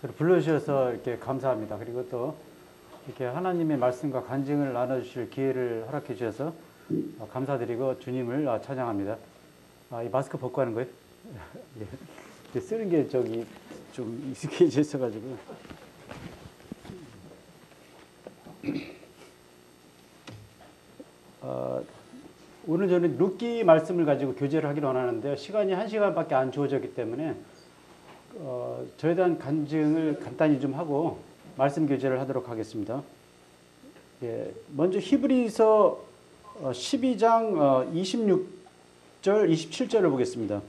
저를 불러주셔서 이렇게 감사합니다. 그리고 또 이렇게 하나님의 말씀과 간증을 나눠주실 기회를 허락해 주셔서 감사드리고 주님을 찬양합니다. 이 마스크 벗고 하는 거예요? 예. 쓰는 게 저기 좀 익숙해져 있어가지고. 오늘 저는 룻기 말씀을 가지고 교제를 하기로 원하는데요. 시간이 1시간밖에 안 주어졌기 때문에 저에 대한 간증을 간단히 좀 하고 말씀 교제를 하도록 하겠습니다. 예, 먼저 히브리서 12장 26절, 27절을 보겠습니다.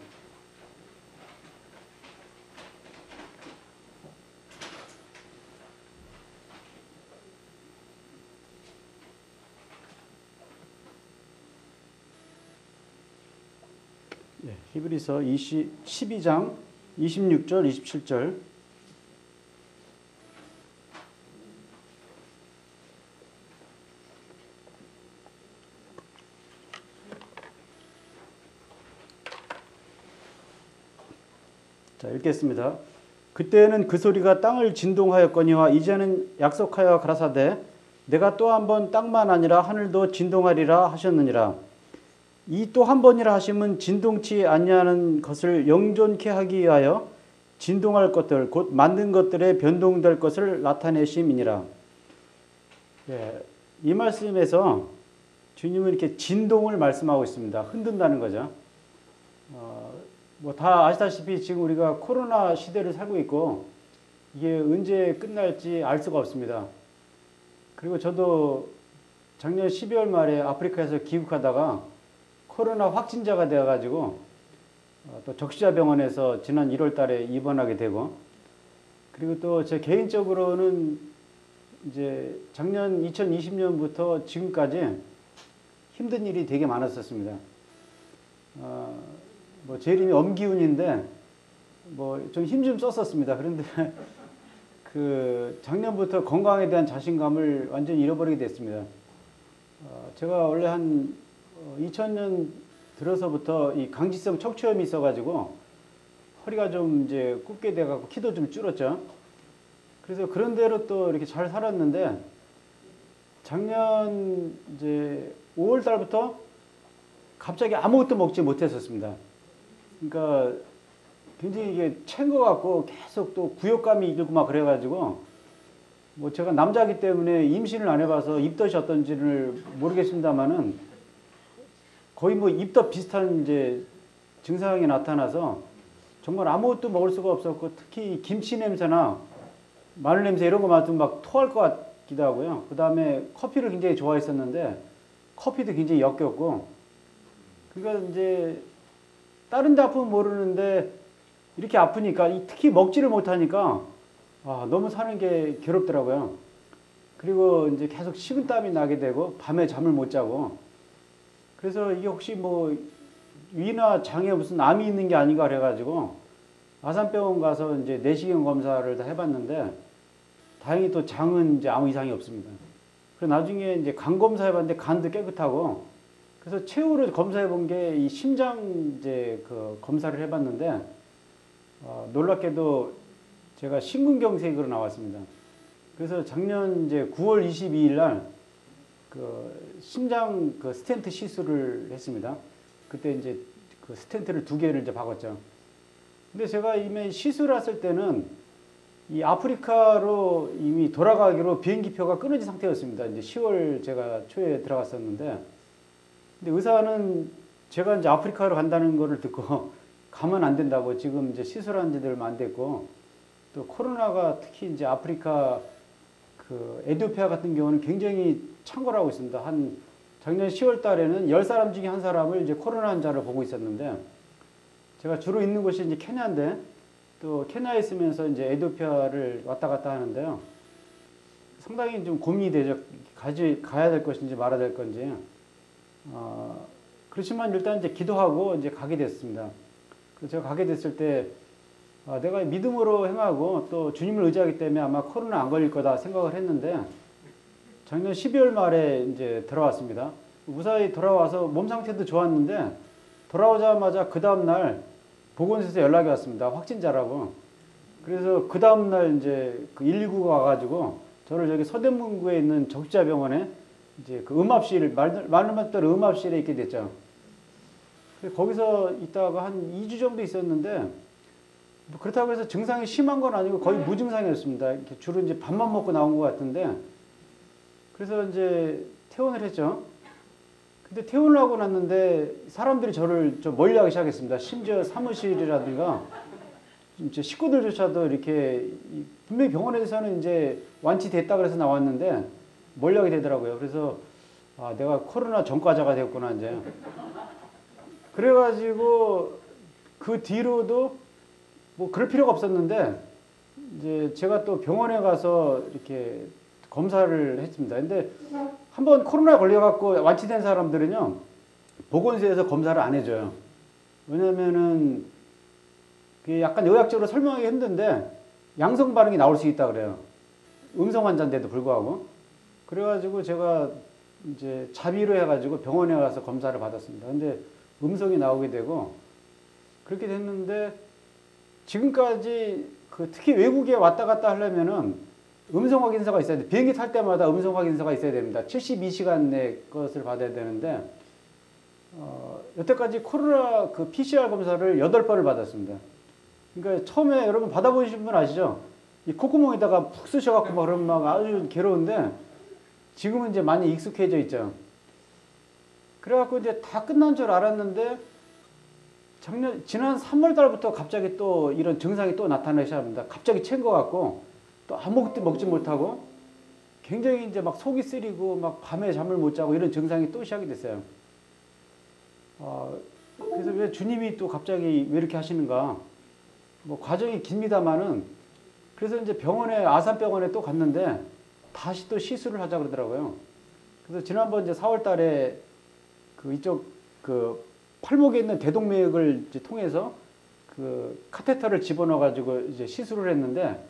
예, 히브리서 12장 26절, 27절. 자, 읽겠습니다. 그때는 그 소리가 땅을 진동하였거니와 이제는 약속하여 가라사대 내가 또 한 번 땅만 아니라 하늘도 진동하리라 하셨느니라. 이 또 한 번이라 하심은 진동치 아니하는 것을 영존케 하기 위하여 진동할 것들 곧 만든 것들에 변동될 것을 나타내심이니라. 예, 이 말씀에서 주님은 이렇게 진동을 말씀하고 있습니다. 흔든다는 거죠. 뭐 다 아시다시피 지금 우리가 코로나 시대를 살고 있고 이게 언제 끝날지 알 수가 없습니다. 그리고 저도 작년 12월 말에 아프리카에서 귀국하다가 코로나 확진자가 되어가지고 또 적시자병원에서 지난 1월 달에 입원하게 되고, 그리고 또 제 개인적으로는 이제 작년 2020년부터 지금까지 힘든 일이 되게 많았었습니다. 뭐 제 이름이 엄기훈인데 뭐 좀 힘 좀 썼었습니다. 그런데 그 작년부터 건강에 대한 자신감을 완전히 잃어버리게 됐습니다. 제가 원래 한 2000년 들어서부터 이 강직성 척추염이 있어가지고 허리가 좀 이제 굽게 돼가지고 키도 좀 줄었죠. 그래서 그런 대로 또 이렇게 잘 살았는데 작년 이제 5월 달부터 갑자기 아무것도 먹지 못했었습니다. 그러니까 굉장히 이게 찬 것 같고 계속 또 구역감이 들고 막 그래가지고 뭐 제가 남자기 때문에 임신을 안 해봐서 입덧이 어떤지를 모르겠습니다만은 거의 뭐 입덧 비슷한 이제 증상이 나타나서 정말 아무것도 먹을 수가 없었고, 특히 김치 냄새나 마늘 냄새 이런 거 맡으면 막 토할 것 같기도 하고요. 그 다음에 커피를 굉장히 좋아했었는데 커피도 굉장히 역겹고, 그러니까 이제 다른 데 아프면 모르는데 이렇게 아프니까 특히 먹지를 못하니까 너무 사는 게 괴롭더라고요. 그리고 이제 계속 식은땀이 나게 되고 밤에 잠을 못 자고, 그래서 이게 혹시 뭐 위나 장에 무슨 암이 있는 게 아닌가 그래가지고 아산병원 가서 이제 내시경 검사를 다 해봤는데 다행히 또 장은 이제 아무 이상이 없습니다. 그래서 나중에 이제 간 검사 해봤는데 간도 깨끗하고, 그래서 최후로 검사해 본 게 이 심장 이제 그 검사를 해봤는데 놀랍게도 제가 심근경색으로 나왔습니다. 그래서 작년 이제 9월 22일 날 그 심장 그 스텐트 시술을 했습니다. 그때 이제 그 스텐트를 2개를 이제 박았죠. 근데 제가 이미 시술했을 때는 이 아프리카로 이미 돌아가기로 비행기표가 끊어진 상태였습니다. 이제 10월 제가 초에 들어갔었는데, 근데 의사는 제가 이제 아프리카로 간다는 거를 듣고 가면 안 된다고, 지금 이제 시술한 지들 얼마 안 됐고, 또 코로나가 특히 이제 아프리카 그 에티오피아 같은 경우는 굉장히 창궐하고 있습니다. 한 작년 10월 달에는 10사람 중에 1사람을 이제 코로나 환자를 보고 있었는데, 제가 주로 있는 곳이 이제 케냐인데 또 케냐에 있으면서 이제 에티오피아를 왔다 갔다 하는데요. 상당히 좀 고민이 되죠. 가야 될 것인지 말아야 될 건지. 그렇지만 일단 이제 기도하고 이제 가게 됐습니다. 그래서 제가 가게 됐을 때 내가 믿음으로 행하고 또 주님을 의지하기 때문에 아마 코로나 안 걸릴 거다 생각을 했는데, 작년 12월 말에 이제 들어왔습니다. 무사히 돌아와서 몸 상태도 좋았는데 돌아오자마자 그 다음날 보건소에서 연락이 왔습니다. 확진자라고. 그래서 그 다음날 이제 그 119가 와가지고 저를 저기 서대문구에 있는 적십자병원에 이제 그 음압실, 말로만 따로 음압실에 있게 됐죠. 거기서 있다가 한 2주 정도 있었는데, 뭐 그렇다고 해서 증상이 심한 건 아니고 거의 무증상이었습니다. 주로 이제 밥만 먹고 나온 것 같은데, 그래서 이제 퇴원을 했죠. 근데 퇴원을 하고 났는데 사람들이 저를 좀 멀리하기 시작했습니다. 심지어 사무실이라든가 이제 식구들조차도 이렇게 분명히 병원에서는 이제 완치됐다 그래서 나왔는데 멀리하게 되더라고요. 그래서 아, 내가 코로나 전과자가 되었구나 이제. 그래가지고 그 뒤로도 뭐 그럴 필요가 없었는데 이제 제가 또 병원에 가서 이렇게 검사를 했습니다. 근데 한번 코로나에 걸려갖고 완치된 사람들은요, 보건소에서 검사를 안 해줘요. 왜냐면은 약간 의학적으로 설명하기 힘든데 양성 반응이 나올 수 있다 그래요. 음성 환자인데도 불구하고. 그래가지고 제가 이제 자비로 해가지고 병원에 가서 검사를 받았습니다. 근데 음성이 나오게 되고 그렇게 됐는데 지금까지 특히 외국에 왔다 갔다 하려면은 음성 확인서가 있어야 돼. 비행기 탈 때마다 음성 확인서가 있어야 됩니다. 72시간 내 것을 받아야 되는데 여태까지 코로나 그 PCR 검사를 8번을 받았습니다. 그러니까 처음에 여러분 받아보신 분 아시죠? 이 콧구멍에다가 푹 쑤셔갖고 막 그러면 막 아주 괴로운데 지금은 이제 많이 익숙해져 있죠. 그래갖고 이제 다 끝난 줄 알았는데 지난 3월 달부터 갑자기 또 이런 증상이 또 나타나기 시작합니다. 갑자기 체인 것 같고 또 아무것도 먹지 못하고 굉장히 이제 막 속이 쓰리고 막 밤에 잠을 못 자고 이런 증상이 또 시작이 됐어요. 그래서 왜 주님이 또 갑자기 왜 이렇게 하시는가? 뭐 과정이 깁니다만은 그래서 이제 병원에 아산병원에 또 갔는데 다시 또 시술을 하자 그러더라고요. 그래서 지난번 이제 4월 달에 그 이쪽 그 팔목에 있는 대동맥을 이제 통해서 그 카테터를 집어넣어 가지고 이제 시술을 했는데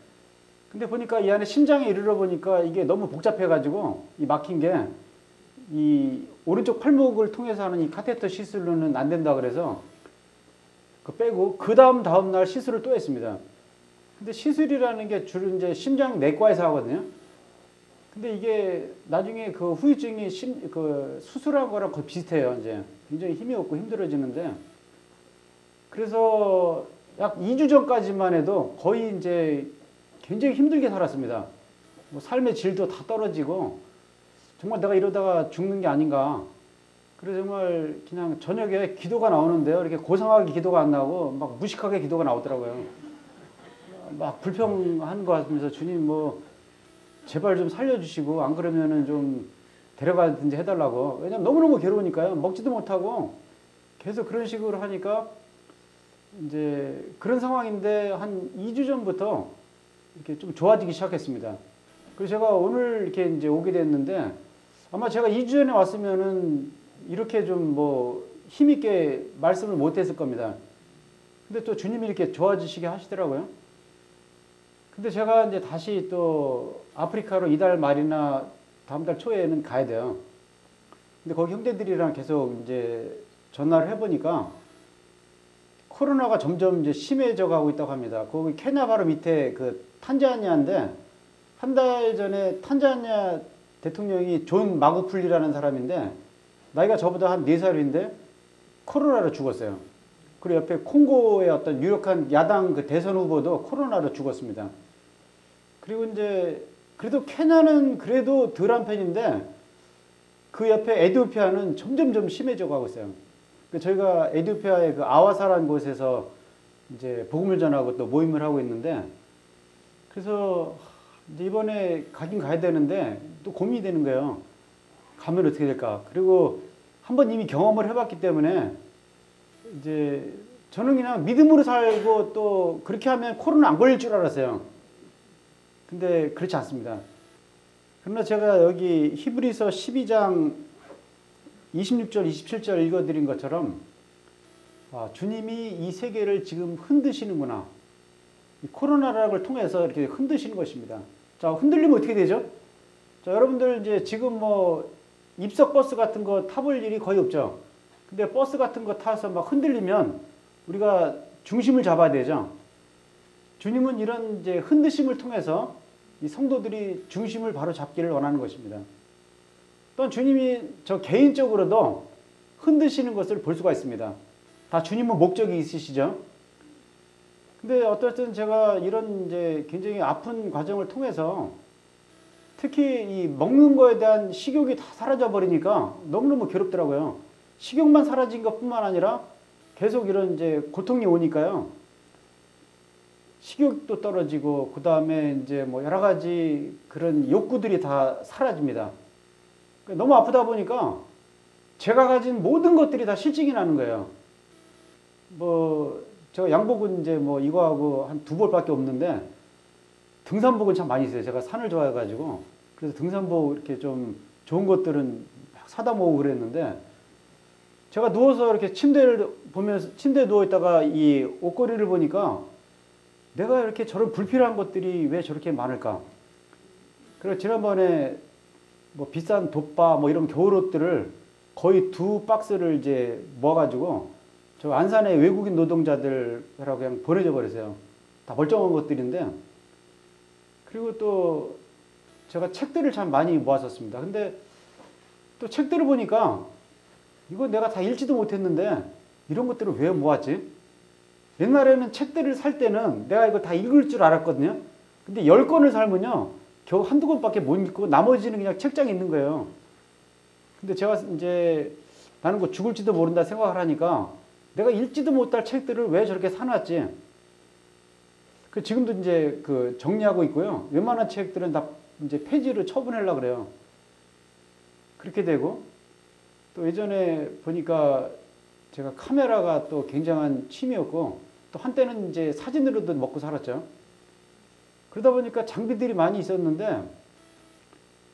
근데 보니까 이 안에 심장에 이르러 보니까 이게 너무 복잡해 가지고 이 막힌 게 이 오른쪽 팔목을 통해서 하는 이 카테터 시술로는 안 된다 그래서 그 빼고 그 다음 날 시술을 또 했습니다. 근데 시술이라는 게 주로 이제 심장 내과에서 하거든요. 근데 이게 나중에 그 후유증이 그 수술한 거랑 거의 비슷해요. 이제 굉장히 힘이 없고 힘들어지는데 그래서 약 2주 전까지만 해도 거의 이제 굉장히 힘들게 살았습니다. 뭐 삶의 질도 다 떨어지고 정말 내가 이러다가 죽는 게 아닌가. 그래서 정말 그냥 저녁에 기도가 나오는데요. 이렇게 고상하게 기도가 안 나오고 막 무식하게 기도가 나오더라고요. 막 불평하는 것 같으면서 주님 뭐 제발 좀 살려주시고 안 그러면은 좀 데려가든지 해달라고. 왜냐면 너무너무 괴로우니까요. 먹지도 못하고 계속 그런 식으로 하니까 이제 그런 상황인데 한 2주 전부터 이렇게 좀 좋아지기 시작했습니다. 그래서 제가 오늘 이렇게 이제 오게 됐는데 아마 제가 2주 전에 왔으면은 이렇게 좀 뭐 힘있게 말씀을 못 했을 겁니다. 근데 또 주님이 이렇게 좋아지시게 하시더라고요. 근데 제가 이제 다시 또 아프리카로 이달 말이나 다음 달 초에는 가야 돼요. 근데 거기 형제들이랑 계속 이제 전화를 해보니까 코로나가 점점 이제 심해져 가고 있다고 합니다. 거기 케냐 바로 밑에 그 탄자니아인데 한 달 전에 탄자니아 대통령이 존 마구풀리라는 사람인데 나이가 저보다 한 4살인데 코로나로 죽었어요. 그리고 옆에 콩고의 어떤 유력한 야당 그 대선 후보도 코로나로 죽었습니다. 그리고 이제 그래도 케냐는 그래도 덜한 편인데 그 옆에 에티오피아는 점점 심해져 가고 있어요. 저희가 에티오피아의 그 아와사라는 곳에서 이제 복음을 전하고 또 모임을 하고 있는데 그래서 이제 이번에 가긴 가야 되는데 또 고민이 되는 거예요. 가면 어떻게 될까? 그리고 한번 이미 경험을 해봤기 때문에 이제 저는 그냥 믿음으로 살고 또 그렇게 하면 코로나 안 걸릴 줄 알았어요. 근데 그렇지 않습니다. 그러나 제가 여기 히브리서 12장 26절, 27절 읽어드린 것처럼 주님이 이 세계를 지금 흔드시는구나. 이 코로나라는 걸 통해서 이렇게 흔드시는 것입니다. 자, 흔들리면 어떻게 되죠? 자, 여러분들 이제 지금 뭐 입석 버스 같은 거 타볼 일이 거의 없죠. 근데 버스 같은 거 타서 막 흔들리면 우리가 중심을 잡아야 되죠. 주님은 이런 이제 흔드심을 통해서 이 성도들이 중심을 바로 잡기를 원하는 것입니다. 또한 주님이 저 개인적으로도 흔드시는 것을 볼 수가 있습니다. 다 주님은 목적이 있으시죠. 근데 어쨌든 제가 이런 이제 굉장히 아픈 과정을 통해서 특히 이 먹는 거에 대한 식욕이 다 사라져 버리니까 너무너무 괴롭더라고요. 식욕만 사라진 것뿐만 아니라 계속 이런 이제 고통이 오니까요. 식욕도 떨어지고 그 다음에 이제 뭐 여러 가지 그런 욕구들이 다 사라집니다. 너무 아프다 보니까 제가 가진 모든 것들이 다 실증이 나는 거예요. 뭐 저 양복은 이제 뭐 이거하고 한 2벌밖에 없는데 등산복은 참 많이 있어요. 제가 산을 좋아해가지고 그래서 등산복 이렇게 좀 좋은 것들은 막 사다 모으고 그랬는데 제가 누워서 이렇게 침대를 보면서 침대에 누워 있다가 이 옷걸이를 보니까 내가 이렇게 저런 불필요한 것들이 왜 저렇게 많을까? 그래서 지난번에 뭐 비싼 돗바 뭐 이런 겨울옷들을 거의 2박스를 이제 모아가지고 저 안산의 외국인 노동자들하고 그냥 보내줘 버렸어요. 다 멀쩡한 것들인데. 그리고 또 제가 책들을 참 많이 모았었습니다. 근데 또 책들을 보니까 이거 내가 다 읽지도 못했는데 이런 것들을 왜 모았지? 옛날에는 책들을 살 때는 내가 이거 다 읽을 줄 알았거든요. 근데 10권을 살면요. 겨우 한두 권밖에 못 읽고 나머지는 그냥 책장에 있는 거예요. 근데 제가 이제 나는 뭐 죽을지도 모른다 생각을 하니까 내가 읽지도 못할 책들을 왜 저렇게 사놨지? 그 지금도 이제 그 정리하고 있고요. 웬만한 책들은 다 이제 폐지로 처분하려고 그래요. 그렇게 되고 또 예전에 보니까 제가 카메라가 또 굉장한 취미였고 또 한때는 이제 사진으로도 먹고 살았죠. 그러다 보니까 장비들이 많이 있었는데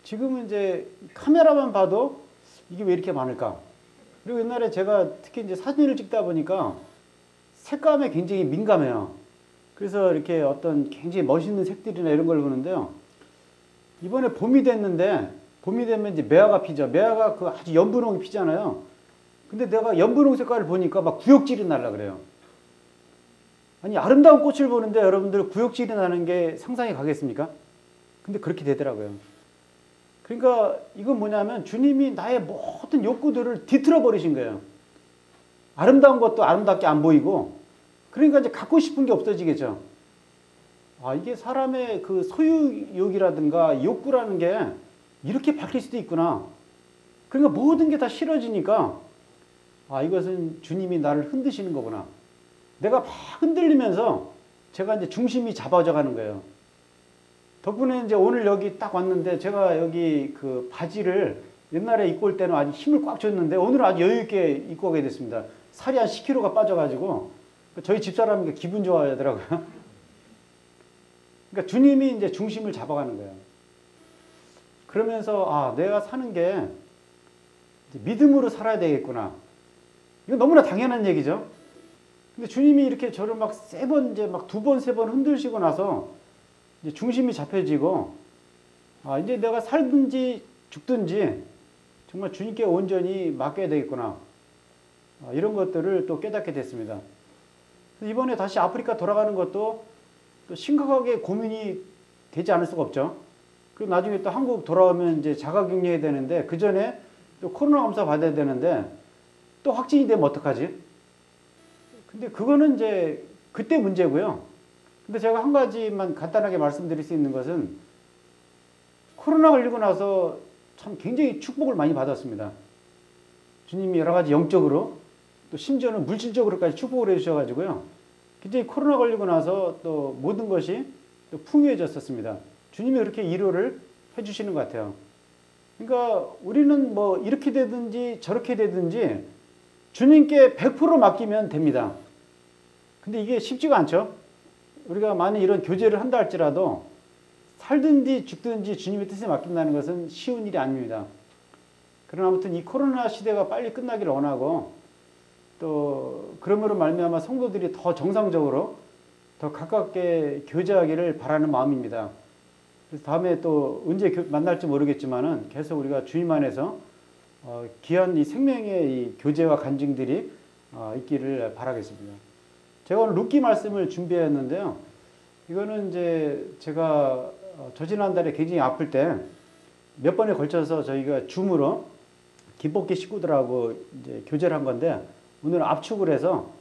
지금은 이제 카메라만 봐도 이게 왜 이렇게 많을까? 그리고 옛날에 제가 특히 이제 사진을 찍다 보니까 색감에 굉장히 민감해요. 그래서 이렇게 어떤 굉장히 멋있는 색들이나 이런 걸 보는데요. 이번에 봄이 됐는데 봄이 되면 이제 매화가 피죠. 매화가 그 아주 연분홍이 피잖아요. 근데 내가 연분홍 색깔을 보니까 막 구역질이 날라 그래요. 아니 아름다운 꽃을 보는데 여러분들 구역질이 나는 게 상상이 가겠습니까? 근데 그렇게 되더라고요. 그러니까 이건 뭐냐면 주님이 나의 모든 욕구들을 뒤틀어 버리신 거예요. 아름다운 것도 아름답게 안 보이고 그러니까 이제 갖고 싶은 게 없어지겠죠. 아 이게 사람의 그 소유욕이라든가 욕구라는 게 이렇게 바뀔 수도 있구나. 그러니까 모든 게 다 싫어지니까 아 이것은 주님이 나를 흔드시는 거구나. 내가 막 흔들리면서 제가 이제 중심이 잡아져 가는 거예요. 덕분에 이제 오늘 여기 딱 왔는데 제가 여기 그 바지를 옛날에 입고 올 때는 아주 힘을 꽉 줬는데 오늘은 아주 여유 있게 입고 오게 됐습니다. 살이 한 10kg가 빠져가지고 저희 집사람이 기분 좋아하더라고요. 그러니까 주님이 이제 중심을 잡아가는 거예요. 그러면서 아 내가 사는 게 믿음으로 살아야 되겠구나. 이거 너무나 당연한 얘기죠. 근데 주님이 이렇게 저를 막 3번 이제 막 2번 3번 흔들시고 나서 이제 중심이 잡혀지고 아 이제 내가 살든지 죽든지 정말 주님께 온전히 맡겨야 되겠구나. 아, 이런 것들을 또 깨닫게 됐습니다. 이번에 다시 아프리카 돌아가는 것도 또 심각하게 고민이 되지 않을 수가 없죠. 그리고 나중에 또 한국 돌아오면 이제 자가격리해야 되는데 그 전에 또 코로나 검사 받아야 되는데 또 확진이 되면 어떡하지? 근데 그거는 이제 그때 문제고요. 근데 제가 한 가지만 간단하게 말씀드릴 수 있는 것은 코로나 걸리고 나서 참 굉장히 축복을 많이 받았습니다. 주님이 여러 가지 영적으로 또 심지어는 물질적으로까지 축복을 해주셔가지고요. 굉장히 코로나 걸리고 나서 또 모든 것이 또 풍요해졌었습니다. 주님이 그렇게 위로를 해주시는 것 같아요. 그러니까 우리는 뭐 이렇게 되든지 저렇게 되든지 주님께 100% 맡기면 됩니다. 근데 이게 쉽지가 않죠. 우리가 만약 이런 교제를 한다 할지라도 살든지 죽든지 주님의 뜻에 맡긴다는 것은 쉬운 일이 아닙니다. 그러나 아무튼 이 코로나 시대가 빨리 끝나기를 원하고 또 그러므로 말미암아 성도들이 더 정상적으로 더 가깝게 교제하기를 바라는 마음입니다. 그래서 다음에 또 언제 만날지 모르겠지만은 계속 우리가 주님 안에서 귀한 이 생명의 이 교제와 간증들이 있기를 바라겠습니다. 제가 오늘 룻기 말씀을 준비했는데요. 이거는 이제 제가 저지난달에 굉장히 아플 때 몇 번에 걸쳐서 저희가 줌으로 김복기 식구들하고 이제 교제를 한 건데 오늘 압축을 해서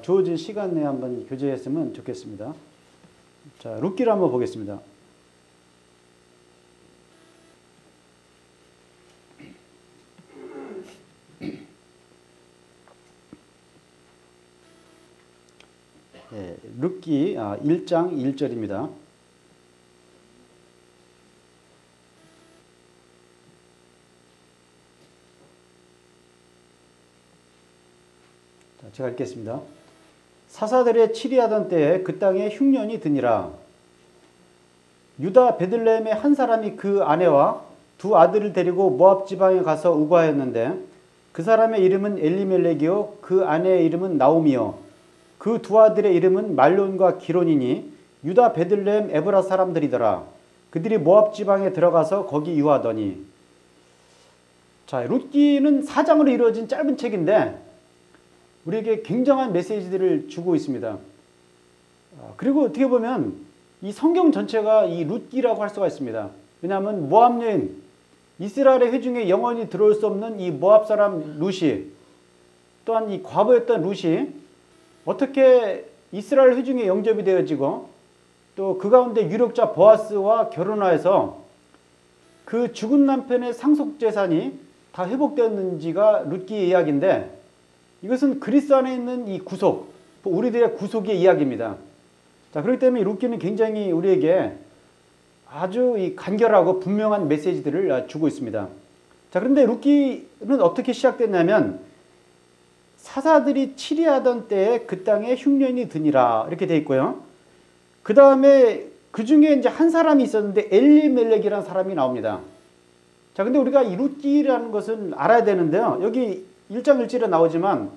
주어진 시간 내에 한번 교제했으면 좋겠습니다. 자, 룻기를 한번 보겠습니다. 네, 룻기 1장 1절입니다. 제가 읽겠습니다. 사사들의 치리하던 때에 그 땅에 흉년이 드니라. 유다 베들레헴의 한 사람이 그 아내와 두 아들을 데리고 모압 지방에 가서 우거하였는데 그 사람의 이름은 엘리멜렉이요 그 아내의 이름은 나오미요 그 두 아들의 이름은 말론과 기론이니 유다 베들레헴 에브라 사람들이더라. 그들이 모압 지방에 들어가서 거기 유하더니. 자, 룻기는 4장으로 이루어진 짧은 책인데 우리에게 굉장한 메시지들을 주고 있습니다. 그리고 어떻게 보면 이 성경 전체가 이 룻기라고 할 수가 있습니다. 왜냐하면 모압 여인, 이스라엘의 회중에 영원히 들어올 수 없는 이 모압 사람 룻이, 또한 이 과부였던 룻이 어떻게 이스라엘 회중에 영접이 되어지고 또 그 가운데 유력자 보아스와 결혼하여서 그 죽은 남편의 상속재산이 다 회복되었는지가 룻기의 이야기인데, 이것은 그리스도 안에 있는 이 구속, 우리들의 구속의 이야기입니다. 자, 그렇기 때문에 룻기는 굉장히 우리에게 아주 이 간결하고 분명한 메시지들을 주고 있습니다. 자, 그런데 룻기는 어떻게 시작됐냐면 사사들이 치리하던 때에 그 땅에 흉년이 드니라 이렇게 돼 있고요. 그 다음에 그 중에 이제 한 사람이 있었는데 엘리멜렉이라는 사람이 나옵니다. 자, 근데 우리가 이 룻기라는 것은 알아야 되는데요. 여기 1장 1절에 나오지만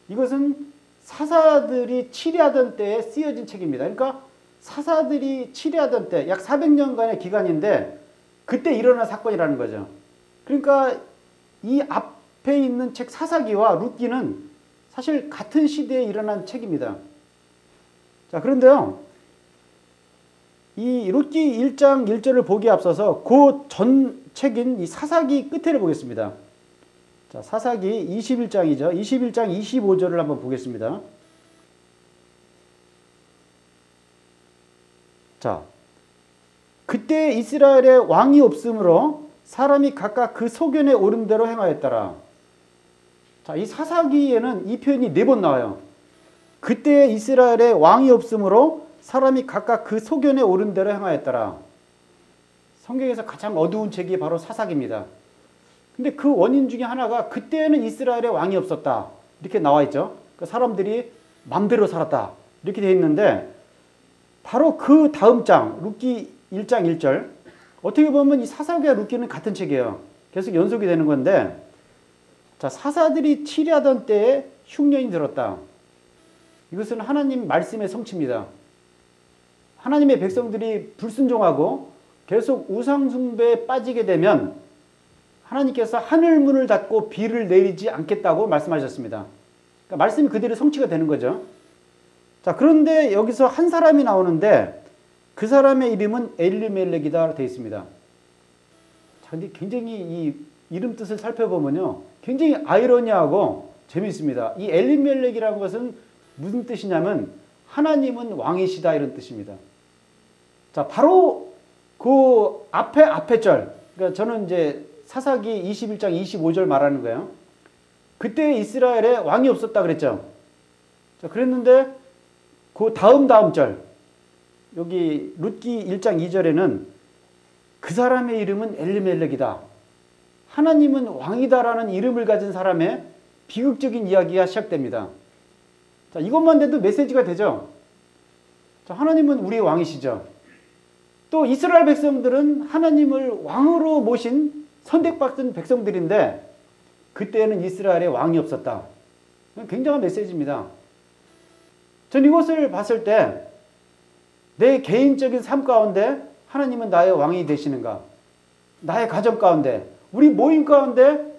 이것은 사사들이 치리하던 때에 쓰여진 책입니다. 그러니까 사사들이 치리하던 때 약 400년간의 기간인데 그때 일어난 사건이라는 거죠. 그러니까 이 앞에 있는 책 사사기와 룻기는 사실 같은 시대에 일어난 책입니다. 자, 그런데요. 이 룻기 1장 1절을 보기에 앞서서 그 전 책인 이 사사기 끝에를 보겠습니다. 자, 사사기 21장이죠. 21장 25절을 한번 보겠습니다. 자, 그때 이스라엘에 왕이 없으므로 사람이 각각 그 소견에 오른 대로 행하였더라. 자, 이 사사기에는 이 표현이 4번 나와요. 그때 이스라엘에 왕이 없으므로 사람이 각각 그 소견에 오른 대로 행하였더라. 성경에서 가장 어두운 책이 바로 사사기입니다. 근데 그 원인 중에 하나가 그때는 이스라엘에 왕이 없었다 이렇게 나와 있죠. 그러니까 사람들이 맘대로 살았다 이렇게 되어 있는데 바로 그 다음 장 룻기 1장 1절 어떻게 보면 이 사사기와 룻기는 같은 책이에요. 계속 연속이 되는 건데, 자, 사사들이 치리하던 때에 흉년이 들었다. 이것은 하나님 말씀의 성취입니다. 하나님의 백성들이 불순종하고 계속 우상 숭배에 빠지게 되면 하나님께서 하늘 문을 닫고 비를 내리지 않겠다고 말씀하셨습니다. 그러니까 말씀이 그대로 성취가 되는 거죠. 자, 그런데 여기서 한 사람이 나오는데 그 사람의 이름은 엘리멜렉이다 되어 있습니다. 자, 근데 굉장히 이 이름 뜻을 살펴보면요, 굉장히 아이러니하고 재미있습니다. 이 엘리멜렉이라는 것은 무슨 뜻이냐면 하나님은 왕이시다 이런 뜻입니다. 자, 바로 그 앞에 절, 그러니까 저는 이제 사사기 21장 25절 말하는 거예요. 그때 이스라엘에 왕이 없었다 그랬죠. 자, 그랬는데 그 다음 절 여기 룻기 1장 2절에는 그 사람의 이름은 엘리멜렉이다. 하나님은 왕이다라는 이름을 가진 사람의 비극적인 이야기가 시작됩니다. 자, 이것만 돼도 메시지가 되죠. 자, 하나님은 우리의 왕이시죠. 또 이스라엘 백성들은 하나님을 왕으로 모신 선택받은 백성들인데 그때는 이스라엘에 왕이 없었다. 굉장한 메시지입니다. 전 이것을 봤을 때 내 개인적인 삶 가운데 하나님은 나의 왕이 되시는가? 나의 가정 가운데, 우리 모임 가운데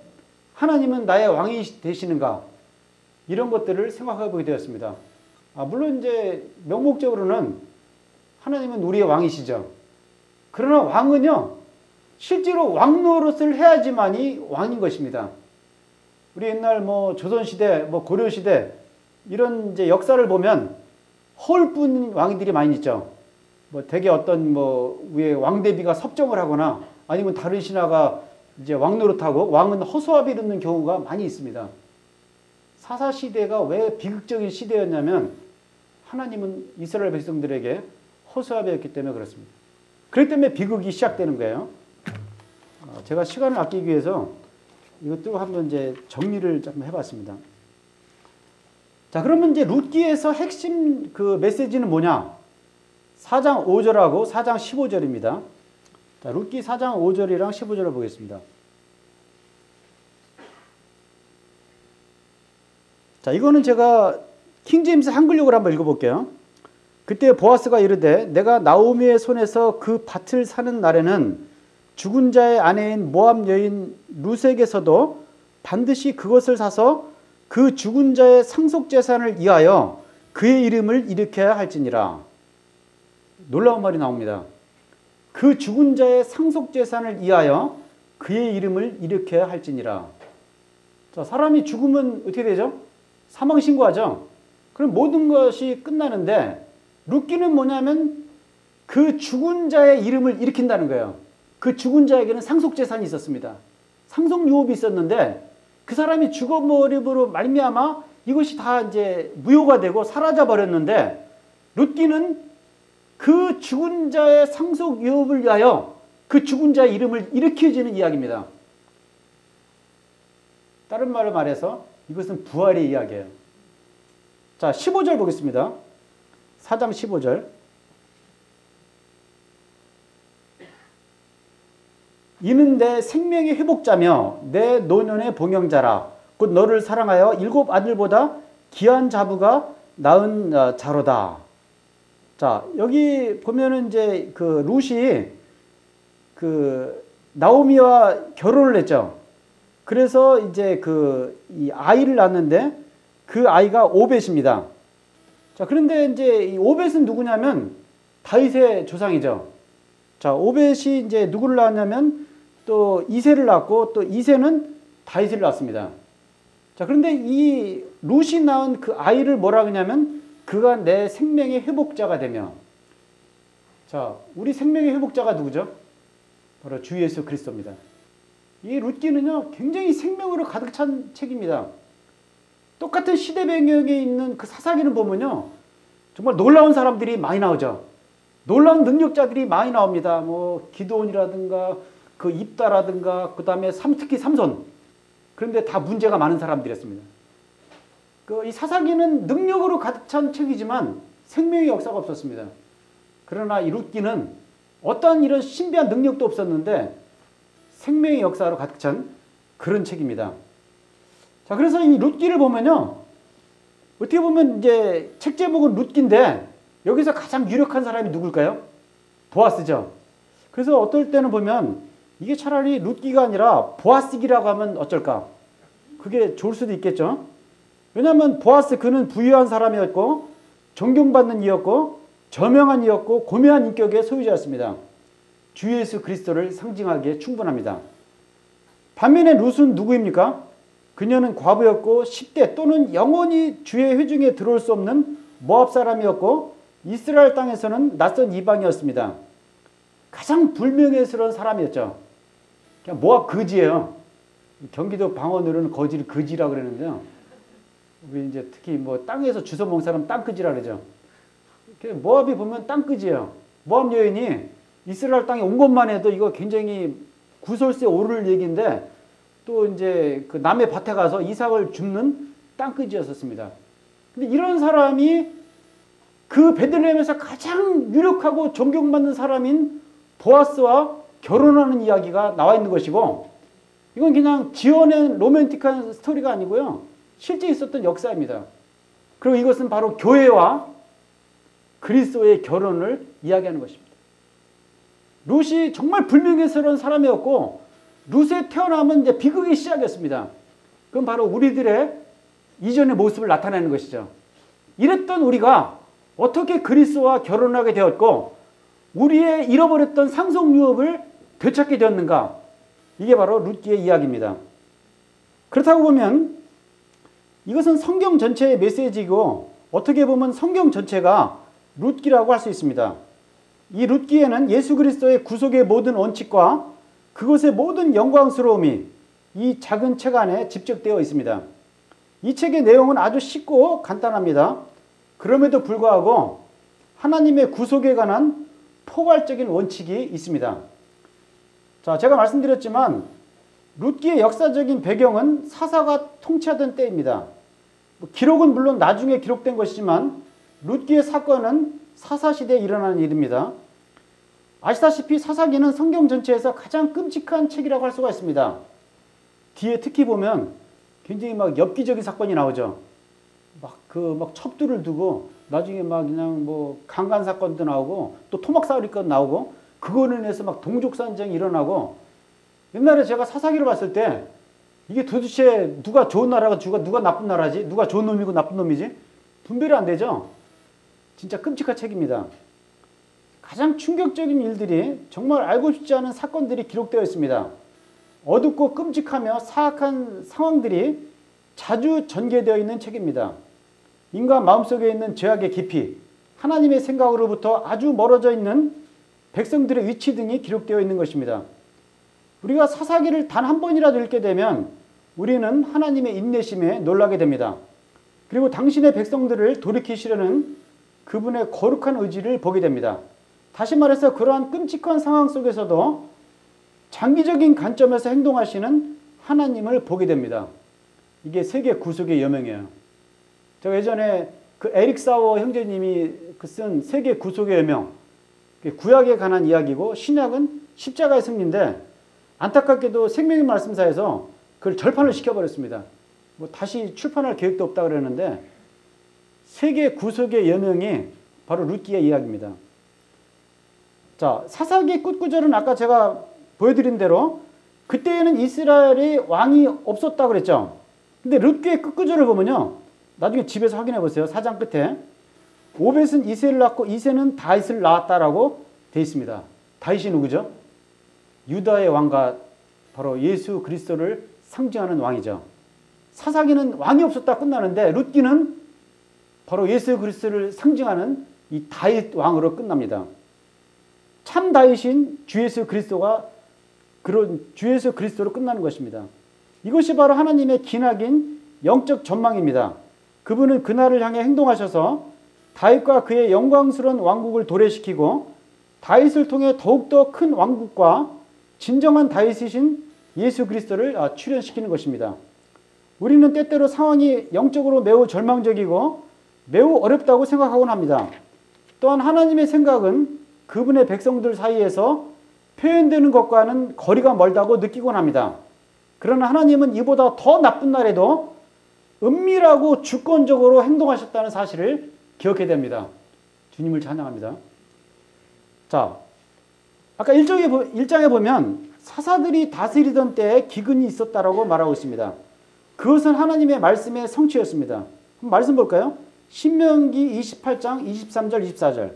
하나님은 나의 왕이 되시는가? 이런 것들을 생각해 보게 되었습니다. 물론 이제 명목적으로는 하나님은 우리의 왕이시죠. 그러나 왕은요, 실제로 왕 노릇을 해야지만이 왕인 것입니다. 우리 옛날 뭐 조선시대, 뭐 고려시대, 이런 이제 역사를 보면 허울뿐 왕들이 많이 있죠. 뭐 대개 어떤 뭐 위에 왕대비가 섭정을 하거나 아니면 다른 신하가 이제 왕 노릇하고 왕은 허수아비 입는 경우가 많이 있습니다. 사사시대가 왜 비극적인 시대였냐면 하나님은 이스라엘 백성들에게 허수아비였기 때문에 그렇습니다. 그렇기 때문에 비극이 시작되는 거예요. 제가 시간을 아끼기 위해서 이것도 한번 이제 정리를 좀 해봤습니다. 자, 그러면 이제 룻기에서 핵심 그 메시지는 뭐냐? 4장 5절하고 4장 15절입니다. 자, 룻기 4장 5절이랑 15절을 보겠습니다. 자, 이거는 제가 킹제임스 한글역을 한번 읽어볼게요. 그때 보아스가 이르되 내가 나오미의 손에서 그 밭을 사는 날에는 죽은 자의 아내인 모압 여인 룻에게서도 반드시 그것을 사서 그 죽은 자의 상속재산을 이하여 그의 이름을 일으켜야 할지니라. 놀라운 말이 나옵니다. 그 죽은 자의 상속재산을 이하여 그의 이름을 일으켜야 할지니라. 자, 사람이 죽으면 어떻게 되죠? 사망신고하죠. 그럼 모든 것이 끝나는데 룻기는 뭐냐면 그 죽은 자의 이름을 일으킨다는 거예요. 그 죽은 자에게는 상속재산이 있었습니다. 상속유업이 있었는데 그 사람이 죽어버림으로 말미암아 이것이 다 이제 무효가 되고 사라져 버렸는데 룻기는 그 죽은 자의 상속유업을 위하여 그 죽은 자의 이름을 일으켜주는 이야기입니다. 다른 말을 말해서 이것은 부활의 이야기예요. 자, 15절 보겠습니다. 4장 15절. 이는 내 생명의 회복자며 내 노년의 봉영자라. 곧 너를 사랑하여 7 아들보다 귀한 자부가 낳은 자로다. 자, 여기 보면은 이제 그 룻이 그 나오미와 결혼을 했죠. 그래서 이제 이 아이를 낳았는데 그 아이가 오벳입니다. 자, 그런데 이제 이 오벳은 누구냐면 다윗의 조상이죠. 자, 오벳이 이제 누구를 낳았냐면 또 이새를 낳았고 또 이새는 다윗을 낳았습니다. 자, 그런데 이 룻이 낳은 그 아이를 뭐라 그러냐면 그가 내 생명의 회복자가 되며. 자, 우리 생명의 회복자가 누구죠? 바로 주 예수 그리스도입니다. 이 룻기는요, 굉장히 생명으로 가득 찬 책입니다. 똑같은 시대 배경에 있는 그 사사기를 보면요, 정말 놀라운 사람들이 많이 나오죠. 놀라운 능력자들이 많이 나옵니다. 뭐 기드온이라든가 그 입다라든가 그 다음에 특히 삼손. 그런데 다 문제가 많은 사람들이었습니다. 이 사사기는 능력으로 가득 찬 책이지만 생명의 역사가 없었습니다. 그러나 이 룻기는 어떠한 이런 신비한 능력도 없었는데 생명의 역사로 가득 찬 그런 책입니다. 자, 그래서 이 룻기를 보면요, 어떻게 보면 이제 책 제목은 룻기인데 여기서 가장 유력한 사람이 누굴까요? 보아스죠. 그래서 어떨 때는 보면 이게 차라리 룻기가 아니라 보아스기라고 하면 어쩔까? 그게 좋을 수도 있겠죠. 왜냐하면 보아스 그는 부유한 사람이었고 존경받는 이였고 저명한 이였고 고매한 인격의 소유자였습니다. 주 예수 그리스도를 상징하기에 충분합니다. 반면에 룻은 누구입니까? 그녀는 과부였고 10대 또는 영원히 주의 회중에 들어올 수 없는 모압 사람이었고 이스라엘 땅에서는 낯선 이방이었습니다. 가장 불명예스러운 사람이었죠. 그냥 모압 거지예요. 경기도 방언으로는 거지를 거지라고 그러는데요. 우리 이제 특히 뭐 땅에서 주워 먹는 사람 땅거지라 그러죠. 모압이 보면 땅거지예요. 모압 여인이 이스라엘 땅에 온 것만 해도 이거 굉장히 구설수에 오를 얘기인데 또 이제 그 남의 밭에 가서 이삭을 줍는 땅거지였었습니다. 근데 이런 사람이 그 베들레헴에서 가장 유력하고 존경받는 사람인 보아스와 결혼하는 이야기가 나와 있는 것이고, 이건 그냥 지어낸 로맨틱한 스토리가 아니고요, 실제 있었던 역사입니다. 그리고 이것은 바로 교회와 그리스도의 결혼을 이야기하는 것입니다. 룻이 정말 불명예스러운 사람이었고 룻의 태어남은 이제 비극의 시작이었습니다. 그건 바로 우리들의 이전의 모습을 나타내는 것이죠. 이랬던 우리가 어떻게 그리스도와 결혼하게 되었고 우리의 잃어버렸던 상속 유업을 되찾게 되었는가? 이게 바로 룻기의 이야기입니다. 그렇다고 보면 이것은 성경 전체의 메시지이고 어떻게 보면 성경 전체가 룻기라고 할 수 있습니다. 이 룻기에는 예수 그리스도의 구속의 모든 원칙과 그것의 모든 영광스러움이 이 작은 책 안에 집적되어 있습니다. 이 책의 내용은 아주 쉽고 간단합니다. 그럼에도 불구하고 하나님의 구속에 관한 포괄적인 원칙이 있습니다. 자, 제가 말씀드렸지만 룻기의 역사적인 배경은 사사가 통치하던 때입니다. 기록은 물론 나중에 기록된 것이지만 룻기의 사건은 사사시대에 일어난 일입니다. 아시다시피 사사기는 성경 전체에서 가장 끔찍한 책이라고 할 수가 있습니다. 뒤에 특히 보면 굉장히 막 엽기적인 사건이 나오죠. 막 첩두를 두고 나중에 막 그냥 뭐 강간 사건도 나오고 또 토막 사건 나오고 그거로 인해서 막 동족산쟁이 일어나고 옛날에 제가 사사기를 봤을 때 이게 도대체 누가 좋은 나라가 누가 나쁜 나라지? 누가 좋은 놈이고 나쁜 놈이지? 분별이 안 되죠? 진짜 끔찍한 책입니다. 가장 충격적인 일들이 정말 알고 싶지 않은 사건들이 기록되어 있습니다. 어둡고 끔찍하며 사악한 상황들이 자주 전개되어 있는 책입니다. 인간 마음속에 있는 죄악의 깊이, 하나님의 생각으로부터 아주 멀어져 있는 백성들의 위치 등이 기록되어 있는 것입니다. 우리가 사사기를 단 한 번이라도 읽게 되면 우리는 하나님의 인내심에 놀라게 됩니다. 그리고 당신의 백성들을 돌이키시려는 그분의 거룩한 의지를 보게 됩니다. 다시 말해서 그러한 끔찍한 상황 속에서도 장기적인 관점에서 행동하시는 하나님을 보게 됩니다. 이게 세계 구속의 여명이에요. 제가 예전에 그 에릭 사워 형제님이 쓴 세계 구속의 여명, 구약에 관한 이야기고 신약은 십자가의 승리인데 안타깝게도 생명의 말씀사에서 그걸 절판을 시켜버렸습니다. 뭐 다시 출판할 계획도 없다 그러는데 세계 구속의 여명이 바로 룻기의 이야기입니다. 자, 사사기 끝구절은 아까 제가 보여드린 대로 그때에는 이스라엘의 왕이 없었다 그랬죠. 근데 룻기의 끝구절을 보면요. 나중에 집에서 확인해 보세요. 4장 끝에 오벳은 이새를 낳고 이새는 다윗을 낳았다라고 되어 있습니다. 다윗이 누구죠? 유다의 왕과 바로 예수 그리스도를 상징하는 왕이죠. 사사기는 왕이 없었다 끝나는데 룻기는 바로 예수 그리스도를 상징하는 이 다윗 왕으로 끝납니다. 참 다윗인 주 예수 그리스도가 그런 주 예수 그리스도로 끝나는 것입니다. 이것이 바로 하나님의 기나긴 영적 전망입니다. 그분은 그날을 향해 행동하셔서 다윗과 그의 영광스러운 왕국을 도래시키고 다윗을 통해 더욱더 큰 왕국과 진정한 다윗이신 예수 그리스도를 출현시키는 것입니다. 우리는 때때로 상황이 영적으로 매우 절망적이고 매우 어렵다고 생각하곤 합니다. 또한 하나님의 생각은 그분의 백성들 사이에서 표현되는 것과는 거리가 멀다고 느끼곤 합니다. 그러나 하나님은 이보다 더 나쁜 날에도 은밀하고 주권적으로 행동하셨다는 사실을 기억해야 됩니다. 주님을 찬양합니다. 자, 아까 1장에 보면 사사들이 다스리던 때에 기근이 있었다라고 말하고 있습니다. 그것은 하나님의 말씀의 성취였습니다. 한번 말씀 볼까요? 신명기 28장 23절 24절.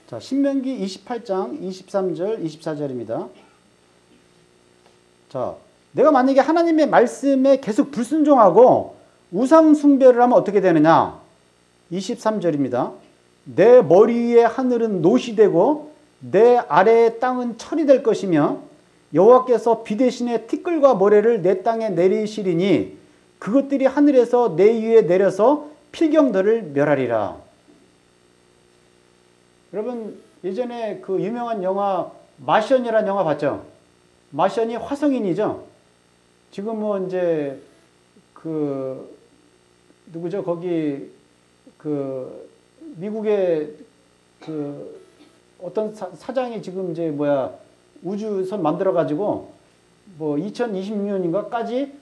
자, 신명기 28장 23절 24절입니다. 자, 내가 만약에 하나님의 말씀에 계속 불순종하고 우상 숭배를 하면 어떻게 되느냐? 23절입니다. 내 머리 위에 하늘은 노시 되고 내 아래의 땅은 철이 될 것이며 여호와께서 비 대신에 티끌과 모래를 내 땅에 내리시리니 그것들이 하늘에서 내 위에 내려서 필경들을 멸하리라. 여러분 예전에 그 유명한 영화 마션이라는 영화 봤죠? 마션이 화성인이죠. 지금 뭐 이제 그 누구죠? 거기 그 미국의 그 어떤 사장이 지금 이제 우주선 만들어 가지고 뭐 2026년인가까지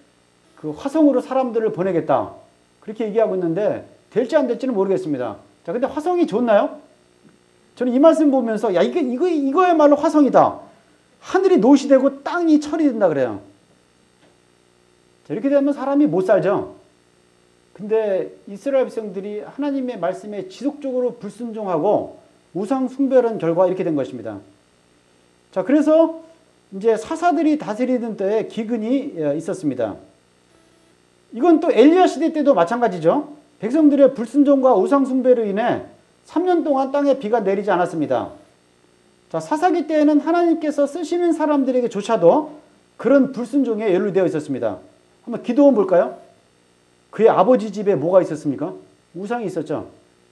그 화성으로 사람들을 보내겠다. 그렇게 얘기하고 있는데 될지 안 될지는 모르겠습니다. 자, 근데 화성이 좋나요? 저는 이 말씀 보면서 야, 이거야말로 화성이다. 하늘이 노시되고 땅이 철이 된다 그래요. 자, 이렇게 되면 사람이 못 살죠. 근데 이스라엘 백성들이 하나님의 말씀에 지속적으로 불순종하고 우상 숭배하는 결과 이렇게 된 것입니다. 자, 그래서 이제 사사들이 다스리던 때에 기근이 있었습니다. 이건 또 엘리야 시대 때도 마찬가지죠. 백성들의 불순종과 우상 숭배로 인해 3년 동안 땅에 비가 내리지 않았습니다. 자, 사사기 때에는 하나님께서 쓰시는 사람들에게조차도 그런 불순종에 연루되어 있었습니다. 한번 기도원 볼까요? 그의 아버지 집에 뭐가 있었습니까? 우상이 있었죠.